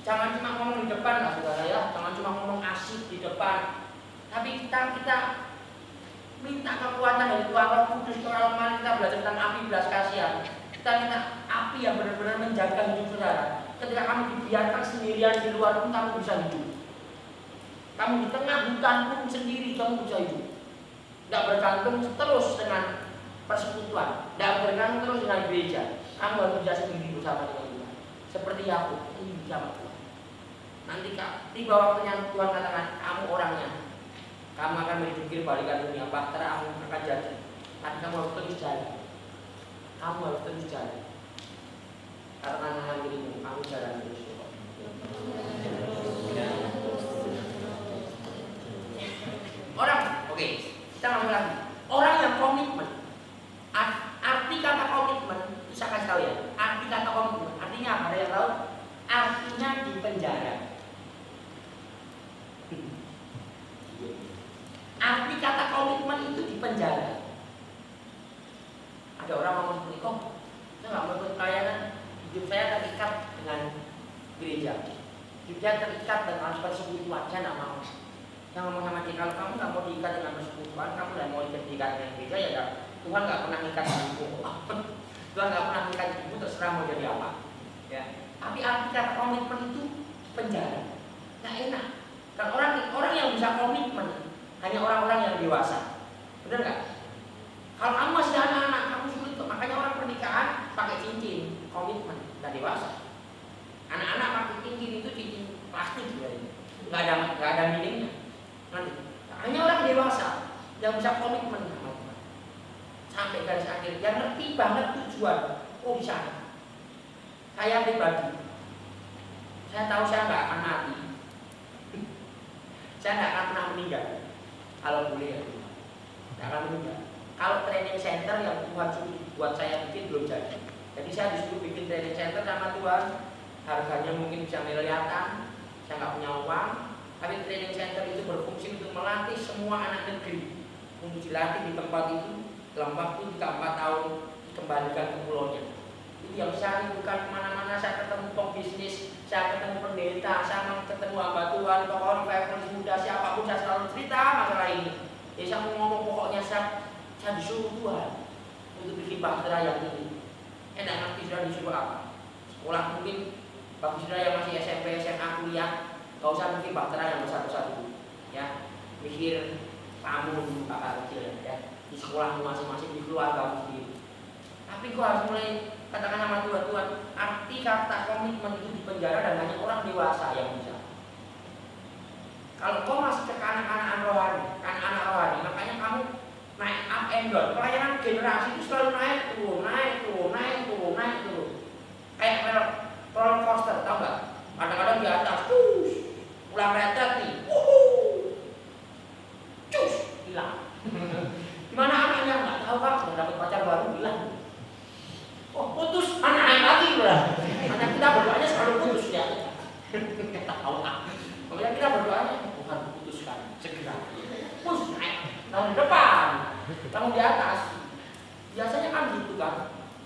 Jangan cuma ngomong di depan lah saudara ya, jangan cuma ngomong asik di depan. Tapi kita minta kekuatan dari Tuhan Roh Kudus. Kalau kemarin kita belajar tentang api belas kasihan, kita minta api yang benar-benar menjaga hidup saudara. Ketika kamu dibiarkan sendirian di luar pun kamu bisa hidup. Kamu di tengah hutan pun sendiri kamu bisa hidup. Tidak bergantung terus dengan persekutuan, tidak bergantung terus dengan gereja. Kamu harus bisa sendiri bersama dengan Tuhan. Seperti Yakub, ini bersama Tuhan. Nanti tiba waktunya Tuhan katakan, kamu orangnya. Kamu akan berpikir balikan dunia, bahtera kamu akan jadi. Tapi kamu harus terus jalan. Kamu harus terus jalan. Karena tangan dirimu, kamu jalan terus. Orang, oke, kita ngomong lagi. Orang yang komitmen. Arti kata komitmen, bisa kasih tahu ya. Arti kata komitmen, artinya apa? Ada yang tahu? Artinya di penjara. Arti kata komitmen itu di penjara. Ada orang ngomong seperti, kok saya nggak mau ikut pelayanan, hidup saya terikat dengan gereja, hidup saya terikat dengan persekutuan, saya nggak mau. Yang ngomong sama dia, kalau kamu nggak mau diikat dengan persekutuan, kamu nggak mau diikat dengan gereja, ya Tuhan nggak pernah ikat hidupmu. Tuhan nggak pernah ikat hidupmu, terserah mau jadi apa. Ya. Tapi arti kata komitmen itu penjara, nggak enak. Dan orang yang bisa komitmen hanya orang-orang yang dewasa, benar nggak? Kalau kamu masih anak-anak, kamu sulit. Makanya orang pernikahan pakai cincin, komitmen, nggak dewasa. Anak-anak pakai cincin itu cincin plastik sebenarnya, nggak ada meaningnya. Nanti hanya orang dewasa yang bisa komitmen sama Tuhan sampai garis akhir, yang ngerti banget tujuan. Oh di sana. Saya pribadi, saya tahu saya nggak akan mati, saya nggak akan pernah meninggal. Kalau boleh ya, nggak akan meninggal. Kalau training center yang Tuhan suruh buat saya bikin belum jadi. Jadi saya disuruh bikin training center sama Tuhan. Harganya mungkin bisa miliaran. Saya nggak punya uang. Tapi training center itu berfungsi untuk melatih semua anak negeri untuk dilatih di tempat itu dalam waktu 4 tahun dikembalikan ke pulaunya. Itu yang saya bukan kemana-mana. Saya ketemu pembisnis, saya ketemu pendeta, saya ketemu hamba Tuhan, tokoh revival muda, siapapun saya selalu cerita masalah ini. Jadi saya mau ngomong pokoknya saya disuruh Tuhan untuk bikin bahtera yang ini. Enak nanti sudah disuruh apa? Sekolah mungkin bagi saudara yang masih SMP, SMA, kuliah, gak usah bikin bahtera yang besar-besar dulu. Ya, mikir kamu dulu kakak kecil ya. Di sekolahmu masing-masing, di keluarga sendiri. Tapi kau harus mulai katakan sama Tuhan, arti kata komitmen itu di penjara dan hanya orang dewasa yang bisa. Kalau kau masih kekanak-kanakan rohani, anak-anak rohani, makanya kamu naik up and down. Pelayanan generasi itu selalu naik turun, naik turun, naik turun, naik turun. Kayak roller coaster, tau nggak? Kadang-kadang di atas, pulang retet nih, cus, hilang. Gimana anaknya nggak tahu kan? Udah dapat pacar baru hilang. Oh putus, anak lagi lah. Anak kita berdoanya selalu putus ya. Kita tahu kan? Makanya kita berdoanya Tuhan putuskan segera. Putus naik, tahun depan, tahun di atas. Biasanya kan gitu kan.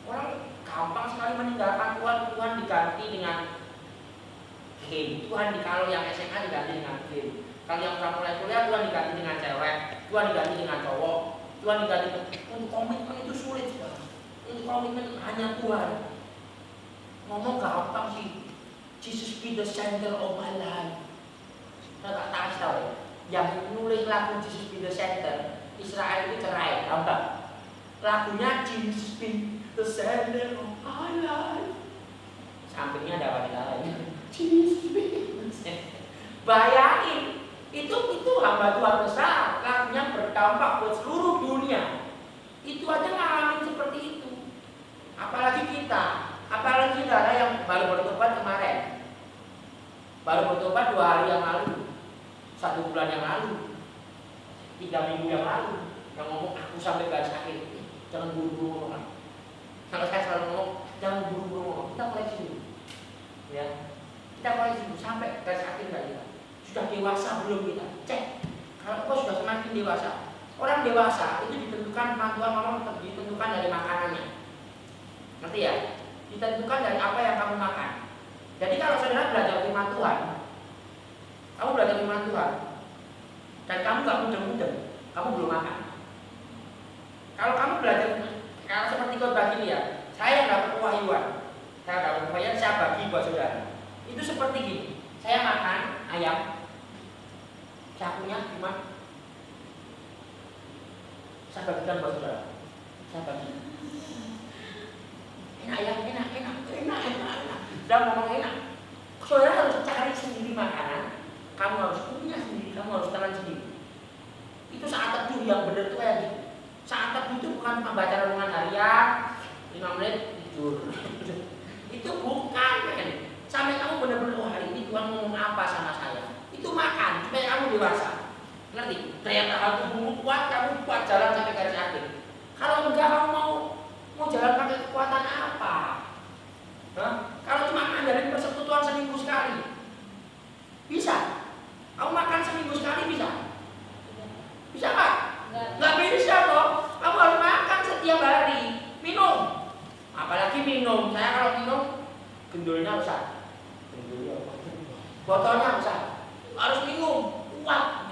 Orang gampang sekali meninggalkan Tuhan. Tuhan diganti dengan game. Tuhan kalau yang SMA diganti dengan game. Kalau yang sudah mulai kuliah, Tuhan diganti dengan cewek, Tuhan diganti dengan cowok, Tuhan diganti untuk komitmen itu sulit sekali. Untuk komitmen hanya Tuhan. Ngomong gampang sih. Jesus be the center of my life. Saya tak tahu ya. Yang nulis lagu Jesus be the center, Israel itu cerai, tahu tak? Lagunya Jesus be the center of my life. Sampingnya ada wanita lain. Jesus be the center. Bayangin, itu hamba Tuhan besar, lagunya berdampak buat seluruh dunia. Itu aja ngalamin seperti itu. Apalagi kita ada yang baru bertobat kemarin, baru bertobat 2 hari yang lalu, 1 bulan yang lalu, 3 minggu yang lalu, yang ngomong aku sampai garis akhir, jangan buru-buru ngomong. Kalau saya selalu ngomong, jangan buru-buru ngomong, kita koleksi dulu, ya, kita koleksi dulu sampai garis akhir nggak kita, sudah dewasa belum kita, cek, kalau kau sudah semakin dewasa, orang dewasa itu ditentukan Tuhan ngomong ditentukan dari makanannya, ngerti ya? Ditentukan dari apa yang kamu makan. Jadi kalau saudara belajar firman Tuhan, kamu belajar firman Tuhan, dan kamu gak mudeng-mudeng, kamu belum makan. Kalau kamu belajar, kalau seperti khotbah gini ya, saya dapat pewahyuan, saya bagi buat saudara. Itu seperti gini, saya makan ayam, saya punya firman, saya bagikan buat saudara, saya bagi. Enak ya, enak. Sudah ngomong enak. Saudara harus cari sendiri makanan. Kamu harus punya sendiri, kamu harus telan sendiri. Itu saat teduh yang benar tuh kayak gitu. Saat teduh itu bukan cuma baca renungan harian, 5 menit tidur. Itu bukan, kan? Sampai kamu benar-benar, oh hari ini Tuhan ngomong apa sama saya. Itu makan, supaya kamu dewasa. Ngerti? Daya tahan tubuhmu kuat, kamu kuat jalan sampai garis akhir. Kalau enggak, kamu mau jalan pakai kekuatan apa? Kalau cuma ngandalin persekutuan seminggu sekali, bisa? Kamu makan seminggu sekali bisa? Bisa nggak? Nggak bisa toh. Kamu harus makan setiap hari, minum. Apalagi minum. Saya kalau minum, gendulnya besar. Botolnya besar. Harus minum, kuat.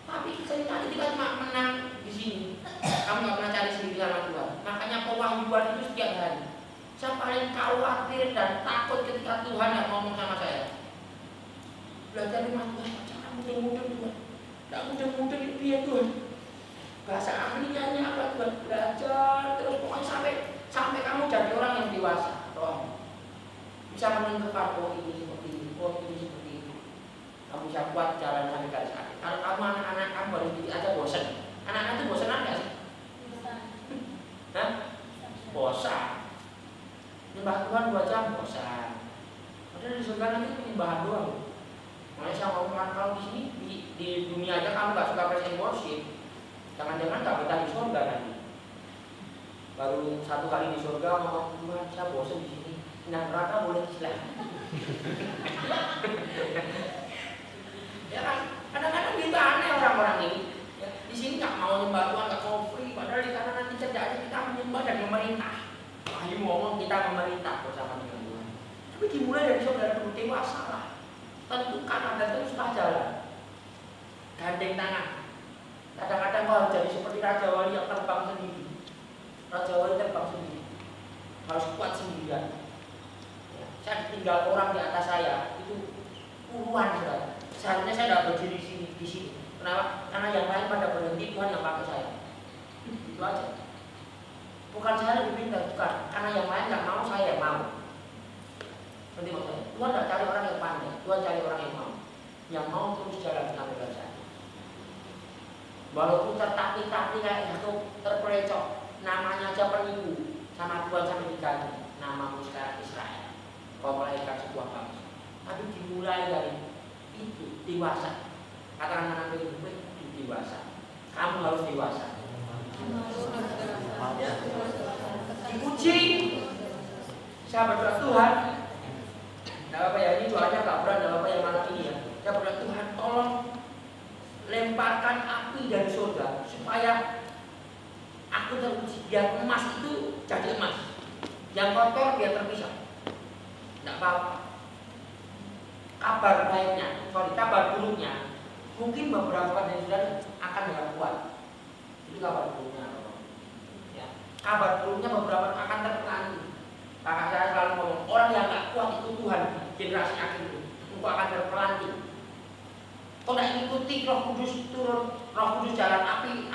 Tapi seringkali kita cuma menang di sini. Kamu nggak pernah cari sendiri sama Tuhan. Makanya pewahyuan itu setiap hari. Saya paling khawatir dan takut ketika Tuhan yang ngomong sama saya. Belajar firman Tuhan, jangan mudah-mudah Tuhan. Tak mudah-mudah itu ya Tuhan. Bahasa ahlinya apa Tuhan? Belajar terus pokoknya sampai kamu jadi orang yang dewasa. Roh. Bisa menentukan oh ini seperti ini, oh ini seperti ini. Kamu bisa kuat jalan sampai garis akhir. Kalau kamu anak-anak kamu baru dikit aja bosan. Anak-anak itu bosanan nggak sih? Hah? Bosan. Nyembah Tuhan 2 jam bosan. Padahal di surga nanti penyembahan doang. Makanya saya ngomong kalau di sini di dunia aja kamu nggak suka praise and worship, jangan-jangan nggak betah di surga nanti. Baru 1 kali di surga ngomong Tuhan saya bosan di sini. Nah neraka boleh silahkan. Ya kan? Kadang-kadang kita aneh orang-orang ini. Ya, di sini nggak mau nyembah Tuhan, nggak mau free. Padahal di sana nanti kerjaannya kita menyembah dan memerintah. Wahyu ngomong kita memerintah bersama dengan Tuhan. Tapi dimulai dari saudara dulu dewasa lah. Tentukan Anda teruslah jalan. Gandeng tangan. Kadang-kadang kau harus jadi seperti Raja Wali yang terbang sendiri. Raja Wali terbang sendiri. Harus kuat sendirian. Ya, saya ditinggal orang di atas saya itu puluhan saudara. Seharusnya saya tidak berdiri di sini. Kenapa? Karena yang lain pada berhenti, Tuhan yang pakai saya. Itu aja. Bukan saya lebih pintar, bukan. Karena yang lain nggak mau, saya yang mau. Nanti maksudnya, Tuhan nggak cari orang yang pandai, Tuhan cari orang yang mau terus jalan sampai garis akhir. Walaupun tertati-tati kayak itu terpelecok, namanya aja penipu, sama Tuhan sampai diganti. Namamu sekarang Israel, kau melahirkan sebuah bangsa. Tapi dimulai dari itu dewasa. Katakan anak itu dewasa. Kamu harus dewasa. Dipuji, saya berdoa Tuhan. Tidak apa ya, ini doanya gak berat, tidak apa yang malam ini ya. Saya berdoa Tuhan, tolong lemparkan api dari surga supaya aku teruji biar emas itu jadi emas. Yang kotor dia terpisah. Tidak apa-apa. Kabar buruknya, mungkin beberapa dari saudara akan dengan kuat. Itu kabar buruknya. Ya. Kabar buruknya beberapa akan terpelanti. Kakak saya selalu ngomong, orang yang gak kuat itu Tuhan generasi akhir itu, engkau akan terpelanti. Kau tidak mengikuti Roh Kudus turun, Roh Kudus jalan api,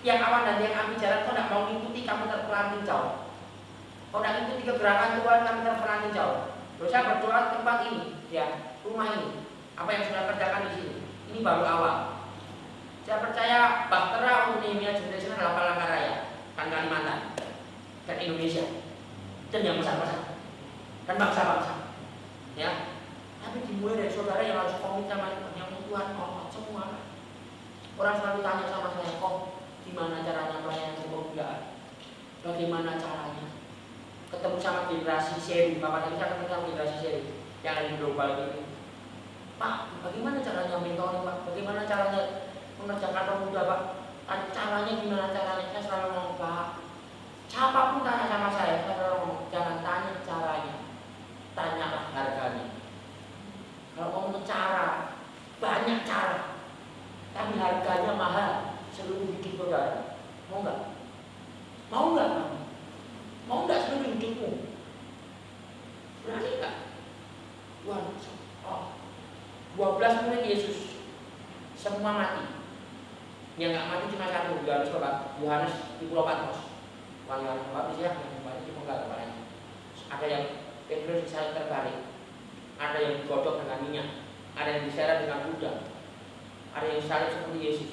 yang awan dan yang api jalan. Kau tidak mau mengikuti, kamu terpelanti jauh. Kau tidak mengikuti kegerakan Tuhan, kamu terpelanti jauh. Terus saya berdoa di tempat ini, ya, rumah ini, apa yang sudah kerjakan di sini, ini baru awal. Saya percaya Bahtera untuk Nehemia Generation adalah Palangkaraya, kan Kalimantan, dan Indonesia, dan yang besar-besar, dan bangsa-bangsa, ya. Tapi dimulai dari saudara yang harus komit sama yang Tuhan mau semua. Orang selalu tanya sama saya, kok gimana caranya pelayanan kebudayaan? Bagaimana caranya? Ketemu sama generasi seri, Bapak tadi saya ketemu sama generasi seri yang ada di global ini. Pak, bagaimana caranya mentoring, Pak? Bagaimana caranya mengerjakan pemuda, Pak? Caranya gimana caranya? Saya selalu ngomong, Pak, siapapun tanya sama saya selalu ngomong, jangan tanya caranya, tanyalah harganya. Kalau ngomong cara, banyak cara, tapi harganya mahal, seluruh hidup saudara. Mau nggak? Mau nggak kamu? Mau nggak seluruh hidupmu? Berani nggak? Tuhan, 12 menit Yesus, semua mati. Yang nggak mati cuma satu, Yohanes di Pulau Patmos. Yohanes Baptis ya, yang mati cuma nggak kepalanya. Ada yang Petrus disalib terbalik, ada yang digodok dengan minyak, ada yang diseret dengan kuda, ada yang disalib seperti Yesus.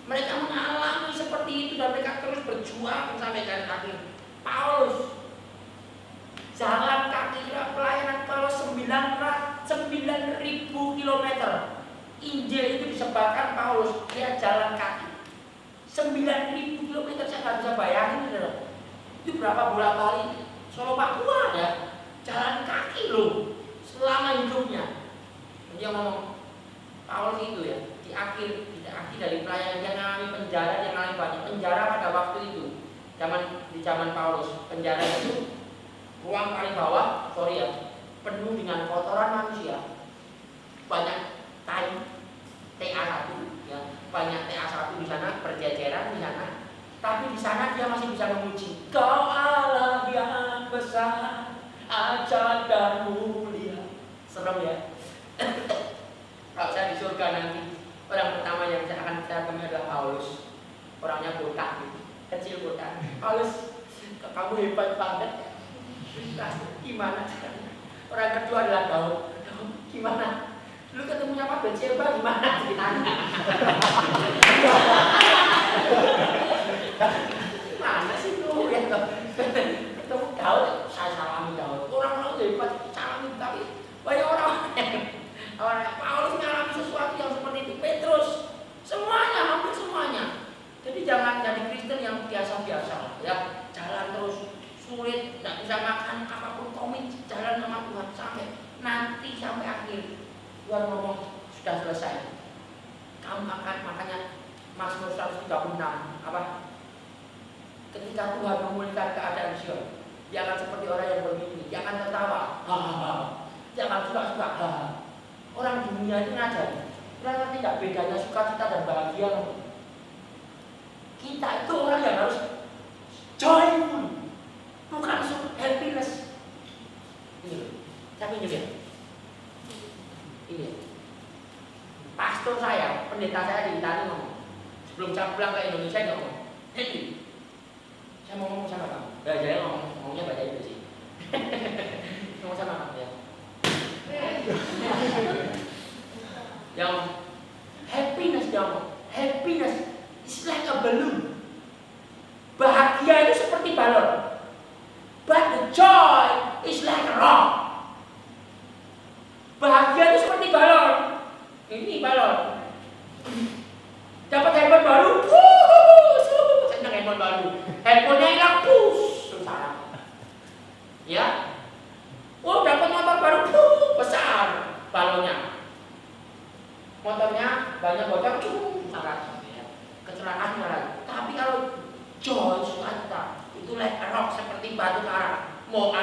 Mereka mengalami seperti itu dan mereka terus berjuang sampai garis akhir. Paulus jalan kaki pelayanan kalau 9.000 kilometer. Injil itu disebarkan Paulus, dia jalan kaki 9.000 kilometer. Saya nggak bisa bayangin itu berapa bolak balik Solo Papua ya, jalan kaki loh selama hidupnya. Dia ngomong Paulus itu ya di akhir dari pelayanan dia ngalami penjara, dia ngalami banyak penjara pada waktu itu. Di zaman Paulus, penjara itu ruang paling bawah, penuh dengan kotoran manusia, banyak tai TA1, ya, banyak TA1 di sana, berjejeran di sana. Tapi di sana dia masih bisa memuji, Kau Allah yang besar, ajaib dan mulia. Serem ya. Kalau saya di surga nanti, orang pertama yang saya akan bicara kami adalah Paulus. Orangnya botak gitu, kecil botak. Paulus, kamu hebat banget. Gimana caranya? Orang kedua adalah Daud. Gimana? Lu ketemu sama Bathsheba gimana ceritanya? Mana sih lu ya? Ketemu Daud, saya salami Daud. Orang hebat, salami tapi banyak orang Paulus mengalami sesuatu yang seperti itu. Petrus, semuanya, hampir semuanya. Jadi jangan jadi Kristen yang biasa-biasa, ya. Jalan terus sulit, tidak bisa makan apapun, komit jalan sama Tuhan sampai nanti sampai akhir. Tuhan ngomong sudah selesai. Kamu akan, makanya Mazmur 136 apa? Ketika Tuhan memulihkan keadaan Sion, dia akan seperti orang yang bermimpi, dia akan tertawa, dia akan suka-suka. Orang dunia itu ngajar, kita tidak bedanya sukacita dan bahagia. Kita itu orang yang harus joyful, bukan happiness. Ini, tapi ini lihat. Ini pastor saya, pendeta saya di Italia ngomong, sebelum saya pulang ke Indonesia dia ngomong, Henry, saya mau ngomong sama kamu. Saya ngomongnya bahasa Inggris sih. Ngomong sama kamu ya. Yang happiness dong, happiness is like a balloon. Bahagia itu seperti balon, but the joy is like a rock. Bahagia itu seperti balon. Ini balon. Dapat handphone baru, senang handphone baru. Handphonenya hilang, susah. Ya. Oh, dapat motor baru, besar balonnya. Motornya banyak bocor, sangat kecelakaan lagi. Tapi kalau joy, sukacita, itu like a rock seperti batu karang. Mau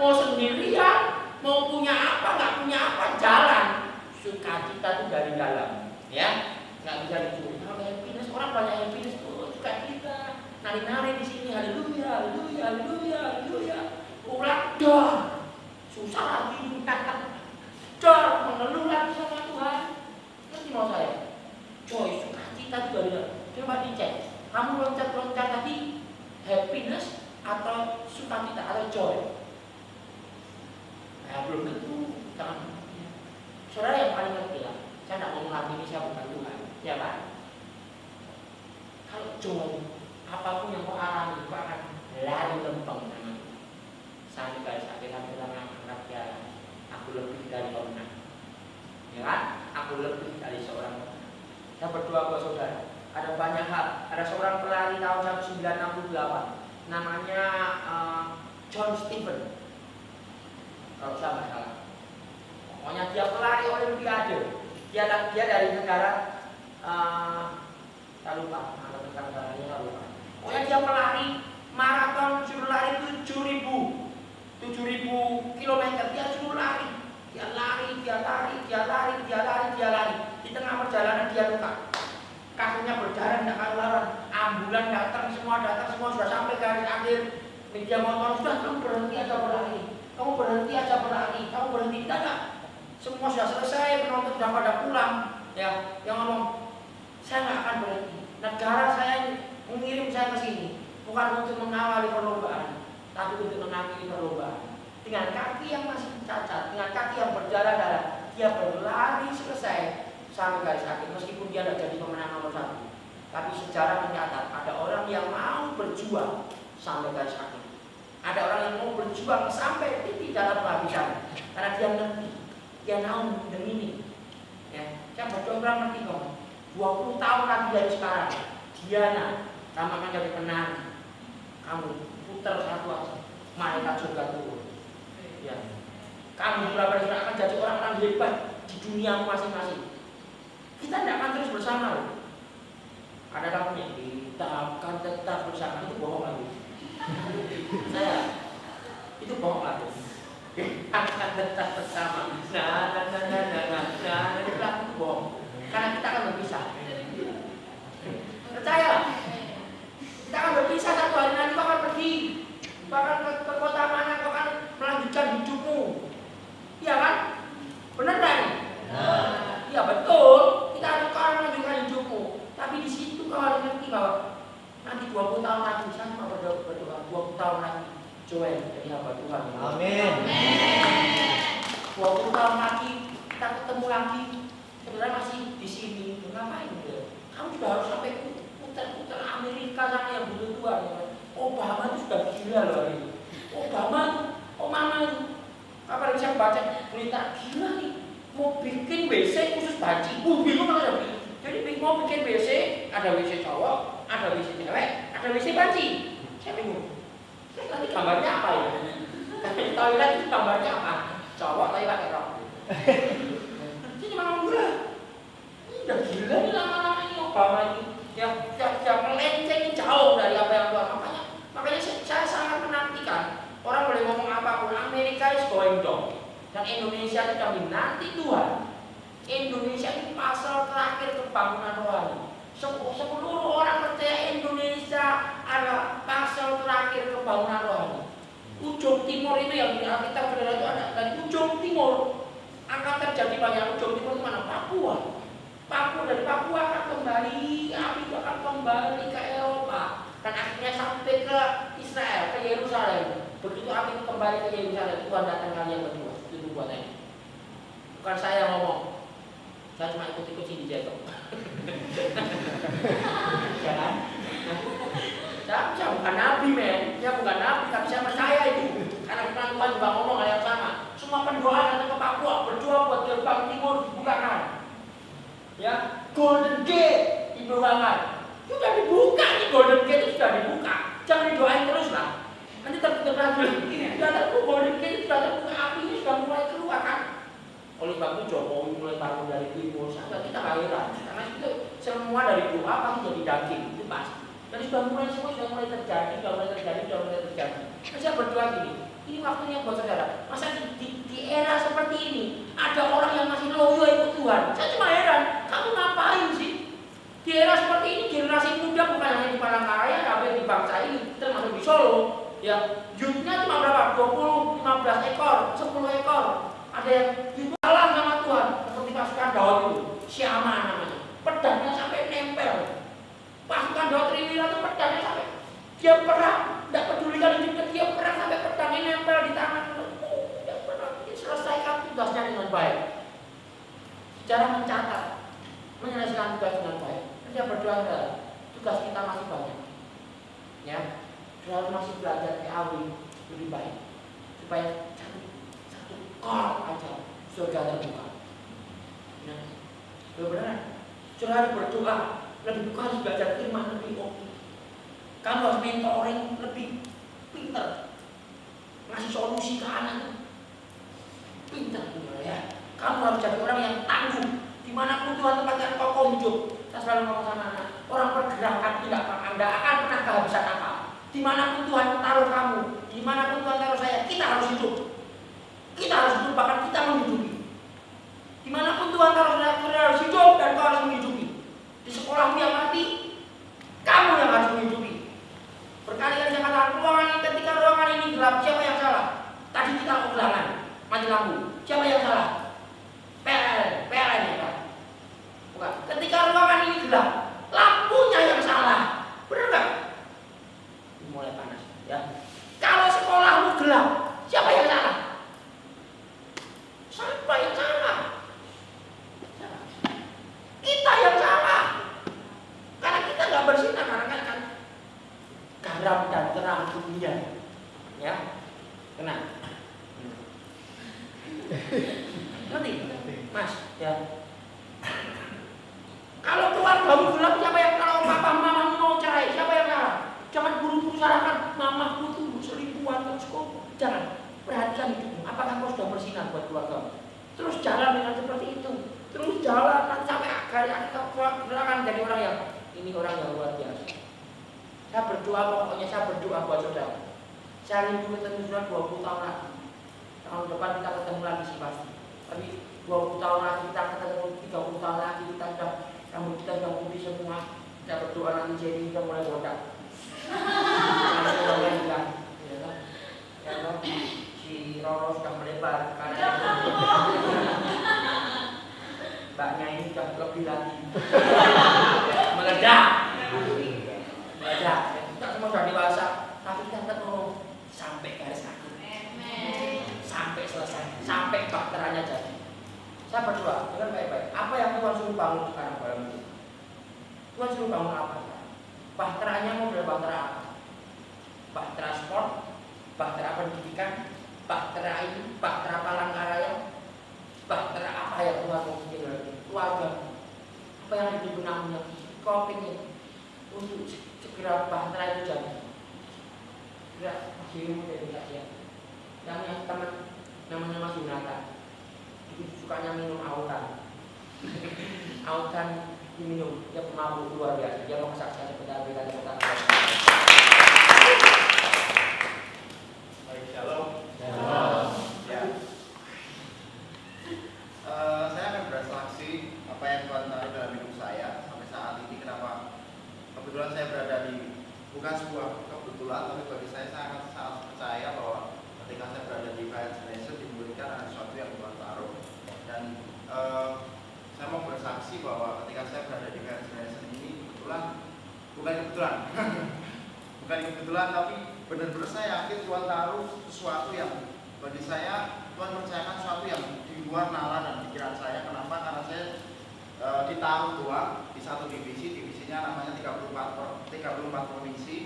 mau sendirian, mau punya apa, nggak punya apa, jalan. Sukacita itu dari dalam, ya, nggak bisa dicuri. Kalau happiness, orang banyak happiness tuh sukacita, nari-nari di sini, haleluya, haleluya, haleluya, haleluya. Pulang dor, susah lagi, dor, mengeluh lagi sama Tuhan. Ngerti mau saya? Joy, sukacita itu dari dalam. Coba dicek, kamu loncat-loncat tadi happiness atau sukacita atau joy? Nah, belum tentu. Jangan. Saudara yang paling ngerti ya, saya tidak mau mengamini saya bukan Tuhan, ya kan? Kalau joy, apapun yang kau alami, kau akan lari lempeng dengan sampai garis akhir sampai dalam angkat jalan. Aku lebih dari pemenang, ya kan? Aku lebih dari seorang pemenang. Saya berdoa buat saudara. Ada banyak hal. Ada seorang pelari tahun 1968, namanya John Stephen. Kalau saya nggak salah. Pokoknya dia pelari Olimpiade. Dia dari negara saya lupa. Negaranya lupa. Pokoknya dia pelari maraton, suruh lari 7.000 kilometer. Dia suruh lari. Dia lari. Di tengah perjalanan dia luka. Kakinya berdarah, tidak karuan. Ambulan datang, semua sudah sampai garis akhir. Media motor sudah, kamu berhenti aja berlari. Tidak. Semua sudah selesai, penonton sudah pada pulang. Ya, yang ngomong, saya nggak akan berhenti. Negara saya mengirim saya ke sini, bukan untuk mengawali perlombaan, tapi untuk mengakhiri perlombaan. Dengan kaki yang masih cacat, dengan kaki yang berdarah-darah, dia berlari selesai sampai garis akhir, meskipun dia tidak jadi pemenang nomor 1. Tapi sejarah mencatat ada orang yang mau berjuang sampai garis akhir. Ada orang yang mau berjuang sampai titik dalam penghabisan, karena dia ngerti, dia tahu demi ini. Ya, saya berdoa ngerti kok. 20 tahun lagi dari sekarang, Diana, kamu akan jadi penari. Kamu putar satu aja, malaikat surga turun. Ya, kamu berapa akan jadi orang-orang hebat di dunia masing-masing. Kita tidak akan terus bersama loh. Ada tamunya, kita akan tetap bersama. Itu bohong lagi. Saya, itu bohong lagi. Akan tetap bersama. Nah, itu bohong. Karena kita akan berpisah. Percayalah. Kita akan berpisah satu hari nanti. Kau akan pergi. Kau akan ke kota mana? Kau akan melanjutkan hidupmu. Iya kan? Benar kan? Iya betul. Kita akan melanjutkan hidupmu. Tapi di situ kau harus ngerti bahwa nanti 20 tahun lagi, saya cuma berdoa 20 tahun lagi, Joel jadi hamba Tuhan. Amin. 20 tahun lagi kita ketemu lagi, sebenarnya masih di sini. Ngapain gitu? Kamu sudah harus sampai putar-putar Amerika sana yang butuh Tuhan. Obama itu sudah gila loh hari ini. Obama itu. Apa bisa baca berita gila nih? Mau bikin WC khusus banci. Bingung kan? Jadi mau bikin WC, ada WC cowok, ada WC cewek, ada WC banci. Saya bingung. Nanti gambarnya apa ya? Toilet itu gambarnya apa? Cowok tapi pakai rok. Ini cuma ngomong gila. Ini udah gila nih lama-lama ini Obama ini. Yang melenceng jauh dari apa yang Tuhan. Makanya saya sangat menantikan. Orang boleh ngomong apapun, Amerika is going down. Dan Indonesia itu kami nanti Tuhan. Indonesia ini pasal terakhir kebangunan rohani. Seluruh orang percaya Indonesia adalah pasal terakhir kebangunan rohani. Ujung timur itu yang di Alkitab saudara itu ada. Dari ujung timur akan terjadi banyak. Ujung timur itu mana? Papua. Dari Papua akan kembali, api itu akan kembali ke Eropa. Dan akhirnya sampai ke Israel, ke Yerusalem. Begitu api itu kembali ke Yerusalem, Tuhan datang kalian berdua. Itu buatnya. Bukan saya yang ngomong. Saya cuma ikut-ikut sini jatuh. Ya kan? Saya bukan nabi men, saya bukan nabi, tapi saya percaya itu. Karena Tuhan juga ngomong hal yang sama. Semua pendoa datang ke Papua, berdoa buat gerbang timur dibukakan. Ya, Golden Gate dibukakan. Sudah dibuka nih, Golden Gate itu sudah dibuka. Jangan didoain terus lah. Nanti tertutup lagi. Sudah terbuka Golden Gate, sudah terbuka, apinya sudah mulai keluar kan. Oleh sebab itu Jokowi mulai bangun dari timur, sampai kita heran. Karena itu semua dari doa pasti jadi daging, itu pasti. Dan sudah mulai terjadi. Saya berdoa gini, ini waktunya buat saudara. Masa di era seperti ini ada orang yang masih loyo ikut Tuhan? Saya cuma heran, kamu ngapain sih? Di era seperti ini generasi muda bukan hanya di Palangkaraya, tapi di bangsa ini, termasuk di Solo, ya youth-nya cuma berapa? 20, 15 ekor, 10 ekor. Ada yang dibalang sama Tuhan, seperti pasukan Daud itu, Syama namanya. Pedangnya sampai nempel. Pasukan Daud Triwila itu pedangnya sampai dia perang, tidak pedulikan hidupnya, dia perang sampai pedangnya nempel di tangan. Dia perang, dia selesaikan tugasnya dengan baik. Cara mencatat, menyelesaikan tugas dengan baik. Saya berdoa tugas kita masih banyak, ya, selalu masih belajar PAW lebih baik, supaya satu kor aja surga terbuka. Nah, benar. Selalu berdoa, lebih harus belajar firman lebih oke. Kamu harus mentoring lebih pintar, ngasih solusi ke anak, pintar ya. Kamu harus jadi orang yang tangguh, dimanapun Tuhan tempatkan kau hidup. Saya selalu ngomong sama anak, orang pergerakan tidak akan pernah kehabisan apa. Dimanapun Tuhan taruh kamu, dimanapun Tuhan taruh saya, kita harus hidup. Kita harus hidup, bahkan kita menghidupi. Dimanapun Tuhan taruh saya, kita harus hidup dan kau harus menghidupi. Di sekolahmu yang mati, kamu yang harus menghidupi. Berkali-kali saya katakan, ketika ruangan ini gelap, siapa yang salah? Tadi kita ulangan, mati lampu. Siapa yang salah? PLN ya Pak. Bukan. Ketika ruangan ini gelap, lampunya yang salah. Benar nggak? Mulai panas, ya. Kalau sekolahmu gelap, siapa yang salah? Siapa yang salah? Kita yang salah. Karena kita nggak bersinar, karena kan garam dan terang dunia, ya. Tenang. Ngerti, Mas? Ya. Kalau keluargamu gelap, siapa yang kalau papa mama mau cerai, siapa yang salah? Jangan buru-buru salahkan mamaku tuh selingkuhan terus kok. Jangan. Perhatikan hidupmu. Apakah kau sudah bersinar buat keluargamu? Terus jalan dengan seperti itu. Terus jalan nanti sampai akhirnya akan jadi orang yang ini orang yang luar biasa. Saya berdoa, pokoknya saya berdoa buat saudara. Saya rindu ketemu saudara 20 tahun lagi. Tahun depan kita ketemu lagi sih pasti. Tapi 20 tahun lagi kita ketemu, 30 tahun lagi kita sudah rambut kita sudah putih semua. Kita berdoa nanti jadi kita mulai botak. Ya, si Roro sudah melebar karena mbaknya ini sudah lebih lagi meledak. Kita semua sudah dewasa, tapi kita tetap mau sampai garis akhir, sampai selesai, sampai bakteranya jadi. Saya berdoa, dengar baik-baik. Apa yang Tuhan suruh bangun sekarang dalam hidup? Tuhan suruh bangun apa? Bakteranya mau baktera apa? Baktera sport, baktera pendidikan, baktera ini, baktera Palangkaraya, baktera apa yang Tuhan mau bikin dalam hidup? Keluarga. Apa yang ada di benakmu? Kau ingin untuk segera bahtera itu jadi. Segera dirimu dari kajian. Yang teman namanya Mas Yunatan, itu sukanya minum autan. Autan diminum, dia pemabuk luar biasa. Dia mau kesaksian sebentar beda tentang. Baik, shalom. Shalom. Ya. Saya akan bersaksi apa yang Tuhan taruh dalam hidup saya sampai saat ini. Kenapa? Kebetulan saya berada di bukan sebuah kebetulan, tapi bagi saya sangat percaya bahwa ketika saya berada di Fire Generation diberikan ada sesuatu yang Tuhan taruh. Dan saya mau bersaksi bahwa ketika saya berada di Fire Generation ini bukan kebetulan, tapi benar-benar saya yakin Tuhan taruh sesuatu yang bagi saya Tuhan percayakan sesuatu yang di luar nalar dan pikiran saya. Kenapa? Karena saya ditaruh Tuhan di satu divisinya namanya 34 provinsi,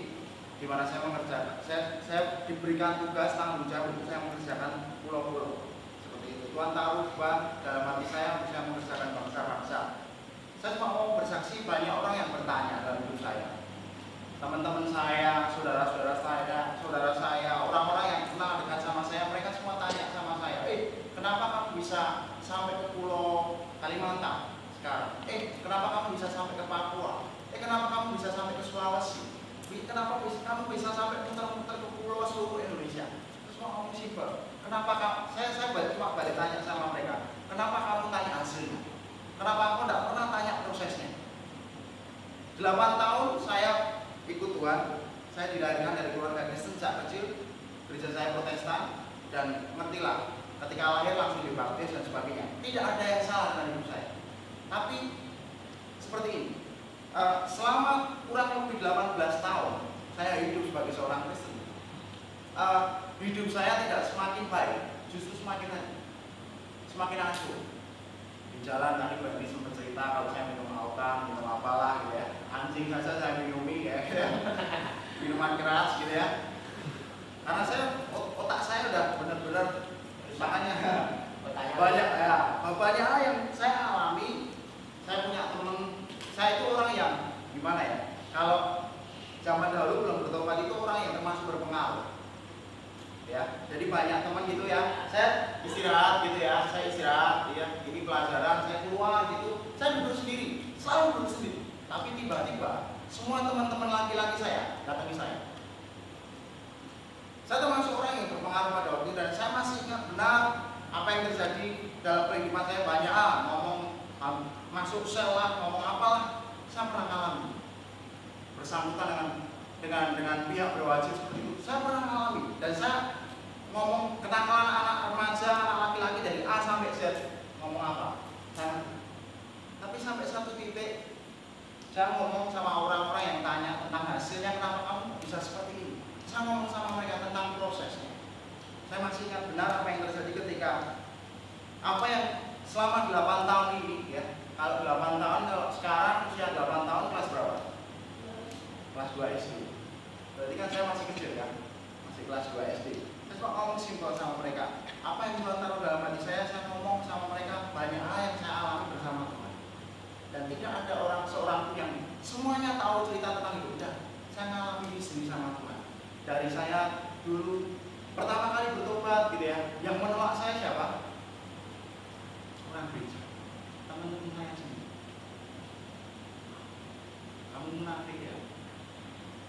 di mana saya mengerjakan, saya diberikan tugas tanggung jawab untuk saya mengerjakan pulau-pulau seperti itu. Tuhan taruh dalam hati saya untuk saya mengerjakan bangsa-bangsa. Saya cuma mau bersaksi, banyak orang yang bertanya dalam hidup saya, teman-teman saya, saudara-saudara saya, orang-orang yang kenal dekat sama saya, mereka semua tanya sama saya, kenapa kamu bisa sampai ke Pulau Kalimantan sekarang? Kenapa kamu bisa sampai ke Papua? Kenapa kamu bisa sampai ke Sulawesi? Kenapa kamu bisa sampai muter-muter ke pulau seluruh Indonesia? simpel. Kenapa saya cuma balik tanya sama mereka, kenapa kamu tanya hasilnya? Kenapa kamu tidak pernah tanya prosesnya? 8 tahun saya ikut Tuhan, saya dilahirkan dari keluarga Kristen sejak kecil, gereja saya Protestan, dan ngertilah ketika lahir langsung dibaptis dan sebagainya. Tidak ada yang salah dengan hidup saya. Tapi seperti ini, selama kurang lebih 18 tahun saya hidup sebagai seorang Kristen, hidup saya tidak semakin baik, justru semakin hancur. Di jalan tadi Mbak Ini sempat cerita kalau saya minum alkan, minum apalah gitu ya, anjing saja saya minumi ya, minuman keras gitu ya. Karena otak saya udah benar-benar, makanya banyak hal yang saya alami. Saya punya teman, saya itu orang yang gimana ya? Kalau zaman dahulu belum bertobat itu orang yang termasuk berpengaruh. Ya, jadi banyak teman gitu ya. Saya istirahat gitu ya, ya. Ini pelajaran, saya keluar gitu, saya duduk sendiri, selalu duduk sendiri. Tapi tiba-tiba semua teman-teman laki-laki saya datangi saya. Saya termasuk orang yang berpengaruh pada waktu itu, dan saya masih ingat benar apa yang terjadi dalam kehidupan saya. Banyak ngomong masuk sel lah, ngomong apalah, saya pernah alami bersangkutan dengan pihak berwajib seperti itu. Saya pernah alami, dan saya ngomong kenakalan anak remaja, anak laki-laki dari A sampai Z, ngomong apa? Tapi sampai satu titik saya ngomong sama orang-orang yang tanya tentang hasilnya, kenapa kamu bisa seperti ini? Saya ngomong sama mereka tentang prosesnya. Saya masih ingat benar apa yang terjadi ketika apa yang selama 8 tahun ini ya. Kalau 8 tahun, kalau sekarang usia 8 tahun kelas berapa? Kelas 2 SD. Berarti kan saya masih kecil kan? Masih kelas 2 SD. Saya cuma ngomong simpel sama mereka. Apa yang Tuhan taruh dalam hati saya ngomong sama mereka. Banyak hal yang saya alami bersama Tuhan. Dan tidak ada seorang pun yang semuanya tahu cerita tentang hidup. Dan saya ngalami ini sendiri sama Tuhan. Dari saya dulu pertama kali bertobat gitu ya, yang menolak saya siapa? Orang gereja, teman-teman saya sendiri. Kamu munafik ya?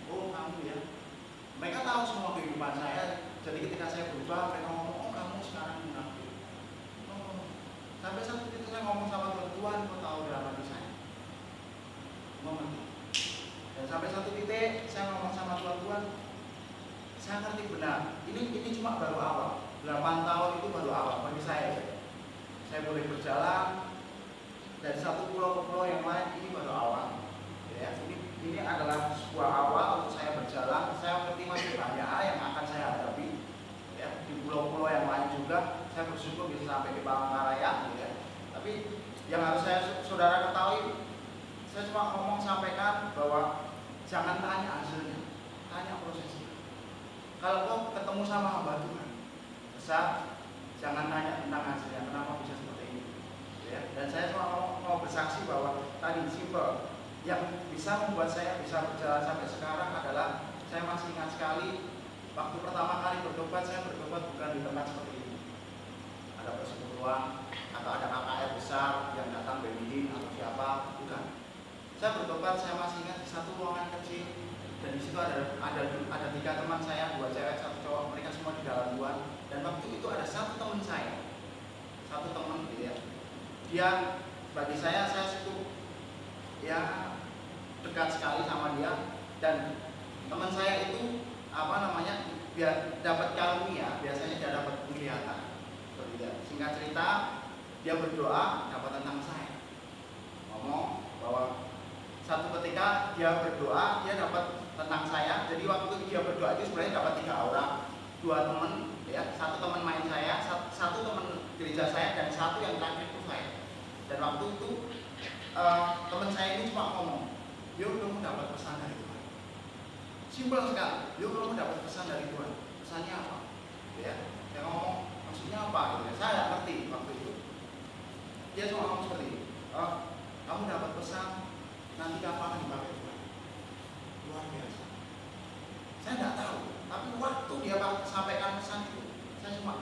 Oh kamu ya? Mereka tahu semua kehidupan saya. Jadi ketika saya berubah, mereka ngomong, oh kamu sekarang munafik. Oh. Sampai satu titik saya ngomong sama Tuhan, Tuhan kau tahu dalam hati saya. Mengerti. Dan sampai satu titik saya ngomong sama Tuhan, Tuhan, saya ngerti benar. Ini cuma baru awal. 8 tahun itu baru awal bagi saya. Saya boleh berjalan dari satu pulau ke pulau yang lain, ini baru awal. Ya, ini adalah sebuah awal untuk saya berjalan. Saya ngerti masih banyak hal yang akan saya hadapi. Ya, di pulau-pulau yang lain juga, saya bersyukur bisa sampai di Palangkaraya. Ya. Tapi yang harus saudara ketahui, saya cuma ngomong sampaikan bahwa jangan tanya hasilnya, tanya prosesnya. Kalau kau ketemu sama hamba Tuhan besar, jangan tanya tentang hasilnya, kenapa bisa seperti ini. Ya. Dan saya cuma mau bersaksi bahwa tadi simpel, yang bisa membuat saya bisa berjalan sampai sekarang adalah saya masih ingat sekali waktu pertama kali bertobat. Saya bertobat bukan di tempat seperti ini, ada persekutuan atau ada KKR besar yang datang BMI atau siapa, bukan. Saya bertobat, saya masih ingat di satu ruangan kecil, dan di situ ada 3 teman saya, 2 cewek 1 cowok, mereka semua di dalam Tuhan. Dan waktu itu ada satu teman saya, satu teman gitu ya, dia bagi saya cukup ya dekat sekali sama dia. Dan teman saya itu biar dapat karunia, biasanya dia dapat penglihatan. Singkat cerita, dia berdoa dapat tentang saya, ngomong bahwa satu ketika dia berdoa, dia dapat tentang saya. Jadi waktu dia berdoa itu sebenarnya dapat 3 orang, 2 teman, ya, 1 teman main saya, 1 teman gereja saya, dan 1 yang terakhir itu saya. Dan waktu itu teman saya ini cuma ngomong, yuk kamu dapat pesan dari Tuhan. Simpel sekali, yuk kamu dapat pesan dari Tuhan. Pesannya apa? Ya, dia ngomong maksudnya apa? Gitu. Saya nggak ngerti waktu itu. Dia cuma ngomong seperti ini, kamu dapat pesan, nanti kapan akan dipakai Tuhan. Luar biasa. Saya nggak tahu, tapi waktu dia sampaikan pesan itu, saya cuma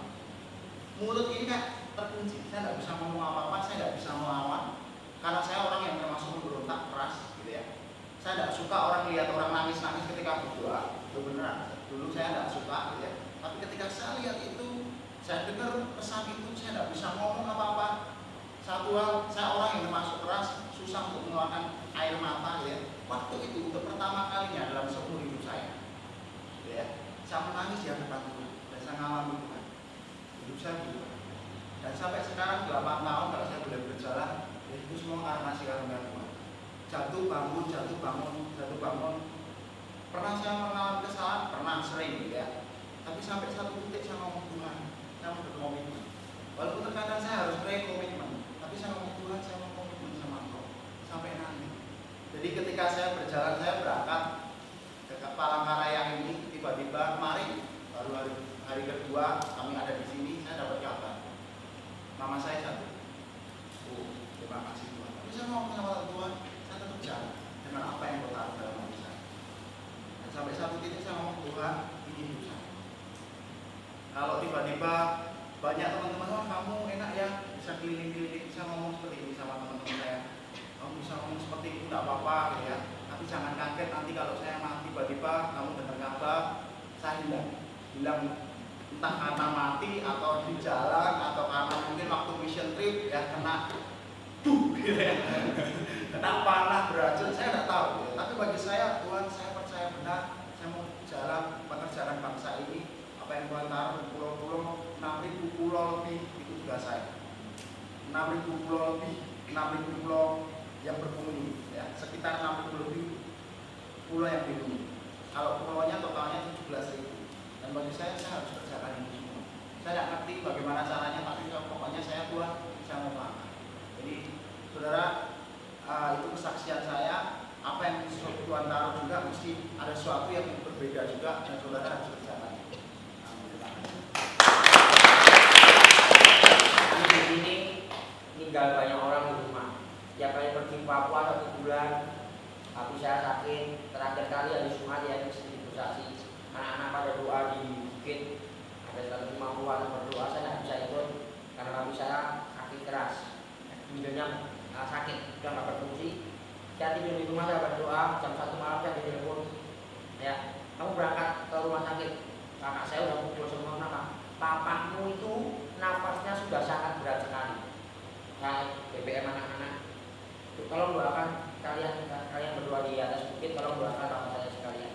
mulut ini kan terkunci. Saya nggak bisa ngomong apa-apa, saya nggak bisa melawan, karena saya orang yang termasuk memberontak keras, gitu ya. Saya nggak suka orang lihat orang nangis-nangis ketika berdoa. Itu beneran. Dulu saya nggak suka, gitu ya. Tapi ketika saya lihat itu, itu saya tidak bisa ngomong apa-apa. Satu hal, saya orang yang termasuk keras, susah untuk mengeluarkan air mata ya. Waktu itu untuk pertama kalinya dalam seumur hidup saya, ya, saya menangis di hadapan Tuhan dan saya ngalami Tuhan. Hidup saya berubah. Dan sampai sekarang 8 tahun kalau saya boleh berjalan, ya itu semua karena kasih karunia Tuhan. Jatuh bangun, jatuh bangun, jatuh bangun. Pernah saya mengalami kesalahan, pernah sering ya. Tapi sampai satu titik saya ngomong Tuhan, saya mau berkomitmen. Walaupun terkadang saya harus break komitmen, tapi saya ngomong Tuhan, saya mau komitmen sama Engkau sampai nanti. Jadi ketika saya berjalan, saya berangkat ke Palangkaraya ini, tiba-tiba kemarin baru hari kedua kami ada di sini, saya dapat kabar mama saya jatuh. Terima kasih Tuhan. Tapi saya ngomong sama Tuhan, saya tetap jalan dengan apa yang Kau taruh dalam hati saya. Dan sampai satu titik saya ngomong Tuhan, ini hidup saya. Kalau tiba-tiba banyak teman-teman, oh kamu enak ya bisa keliling-keliling, bisa ngomong seperti ini sama teman-teman saya. Kamu bisa ngomong seperti itu, tidak apa-apa gitu ya. Tapi jangan kaget nanti kalau saya mati tiba-tiba kamu dengar kabar saya hilang entah karena mati atau di jalan atau karena mungkin waktu mission trip ya kena gitu ya. Kena panah beracun, saya tidak tahu ya. Tapi bagi saya Tuhan, saya percaya benar, saya mau jalan pekerjaan bangsa ini. Apa yang Tuhan taruh di pulau-pulau, 6.000 pulau lebih itu juga saya. 6.000 pulau lebih, 6.000 pulau yang berpenghuni ya, sekitar 60 lebih pulau yang dihuni. Kalau pulaunya totalnya 17.000. Dan bagi saya harus kerjakan ini semua. Saya tidak ngerti bagaimana caranya, tapi pokoknya saya Tuhan, saya mau melakukan. Jadi saudara, itu kesaksian saya. Apa yang Tuhan taruh juga mesti ada sesuatu yang berbeda juga yang saudara harus kerjakan. Di sini tinggal banyak orang di rumah. Tiap kali pergi Papua 1 bulan, tapi saya sakit. Terakhir kali hari Jumat ya diimunisasi. Anak-anak pada doa di bukit, ada 150 yang berdoa. Saya tidak bisa ikut karena kaki saya kaki keras, ginjalnya sakit, sudah tidak berfungsi. Saya tidur di rumah, saya berdoa. Jam 1 malam saya ditelepon, ya kamu berangkat ke rumah sakit. Kakak saya udah pukul semua, kenapa? Papamu itu nafasnya sudah sangat berat sekali. Nah, BBM anak-anak, tolong doakan kalian berdoa di atas bukit, tolong doakan bapak saya sekalian.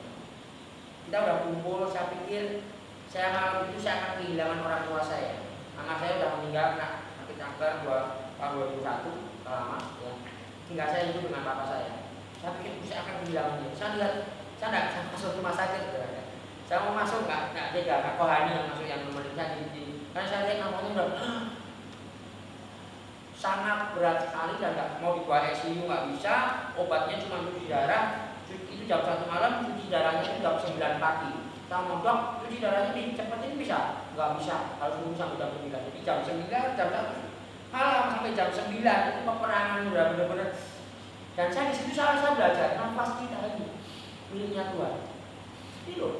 Kita udah kumpul, saya pikir saya malam itu saya akan kehilangan orang tua saya. Anak saya udah meninggal kena sakit kanker tahun 2001, lama ya. Tinggal saya hidup dengan bapak saya. Saya pikir saya akan kehilangan dia. Saya lihat, saya tidak masuk rumah sakit. Saya mau masuk nggak tega, Kak Kohani yang masuk yang memeriksa di karena saya lihat namanya udah sangat berat sekali dan nggak mau dibawa ICU, nggak bisa. Obatnya cuma cuci darah. Itu jam 1 malam, cuci darahnya itu jam 9 pagi. Saya mau dok, cuci darahnya dicepetin bisa? Nggak bisa, harus tunggu sampai jam 9. Jadi jam 9, jam 1 malam sampai jam 9 itu peperangan udah bener-bener. Dan saya di situ saya belajar nafas kita ini miliknya Tuhan. Ini loh,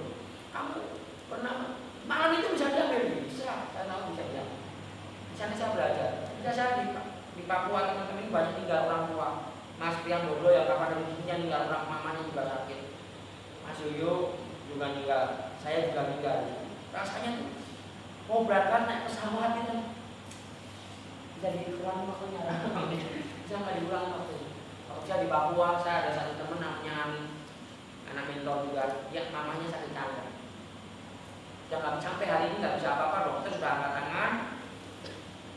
kamu pernah malam itu bisa diambil? Bisa, saya tahu bisa diambil. Di sana saya belajar. Bisa saya di Papua teman-teman banyak tinggal orang tua. Mas Priang Bodo yang kapan dari sini tinggal orang mamanya juga sakit. Mas Yoyo juga tinggal, saya juga tinggal. Rasanya tuh mau berangkat naik pesawat itu bisa dikurangi waktunya. Bisa nggak dikurangi waktunya? Kalau saya di Papua, saya ada satu teman namanya Amin, anak mentor juga, dia mamanya sakit kanker. Jangan sampai hari ini nggak bisa apa-apa, dokter sudah angkat tangan.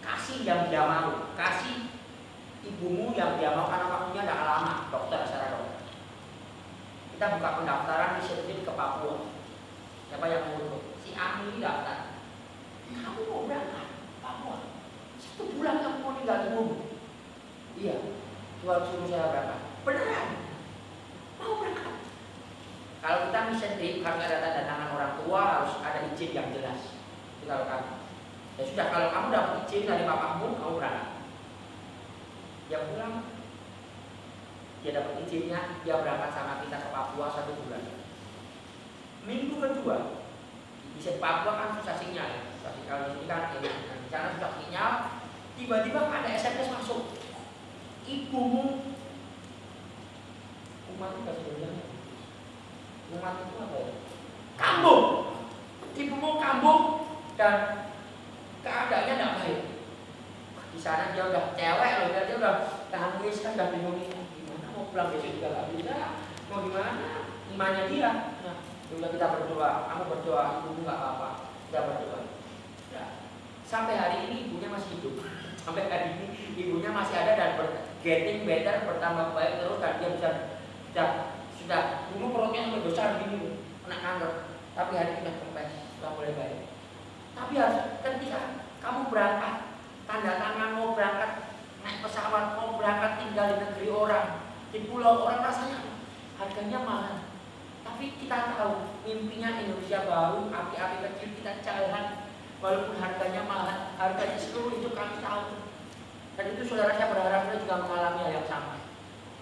Kasih yang dia mau, kasih ibumu yang dia mau karena waktunya tidak lama, dokter secara dokter. Kita buka pendaftaran di sini ke Papua. Siapa yang mau ikut? Si Ami ini daftar. Kamu mau berangkat Papua? 1 bulan kamu mau tinggal di bumi? Iya. Tuhan suruh saya berangkat. Beneran? Mau berangkat? Kalau kita misalnya harus ada tanda tangan orang tua, harus ada izin yang jelas. Itu kalau kamu. Ya sudah, kalau kamu dapat izin dari papamu, kamu berangkat. Dia pulang, dia dapat izinnya, dia berangkat sama kita ke Papua 1 bulan. Minggu kedua, bisa Papua kan susah sinyal, susah sinyal di sini kan, di sana susah sinyal. Tiba-tiba ada SMS masuk, ibumu, umat itu nggak sebenarnya, umat itu apa ya? Kambung, ibumu kambung dan keadaannya tidak baik. sudah bingung ini gimana mau pulang besok juga nggak bisa, mau gimana imannya dia. Nah, juga kita berdoa, kamu berdoa, ibumu nggak apa-apa, kita berdoa. Ya. Sampai hari ini ibunya masih hidup, sampai hari ini ibunya masih ada dan getting better, bertambah baik terus dan dia bisa sudah dulu perutnya sampai besar gini, kena kanker, tapi hari ini sudah kempes, sudah mulai baik. Tapi harus ketika kamu berangkat, tanda tangan mau berangkat naik pesawat, mau berangkat tinggal di negeri orang, di pulau orang, rasanya harganya mahal. Tapi kita tahu mimpinya Indonesia baru, api-api kecil kita jalan, walaupun harganya mahal, harganya seluruh hidup kami tahu. Dan itu saudara, saya berharap saudara juga mengalami hal yang sama.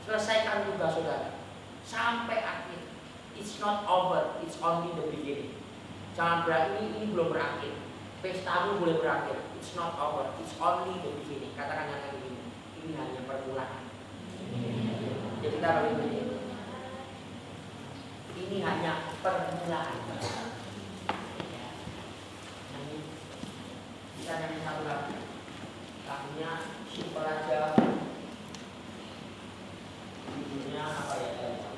Selesaikan tugas saudara sampai akhir. It's not over, it's only the beginning. Jangan berarti ini belum berakhir. Pestamu boleh berakhir. It's not over, it's only the beginning. Katakan yang kayak begini, ini hanya permulaan. Jadi kita balik begini. Ini hanya permulaan. Kita yang satu lagi. Lagunya simpel aja. Judulnya apa ya?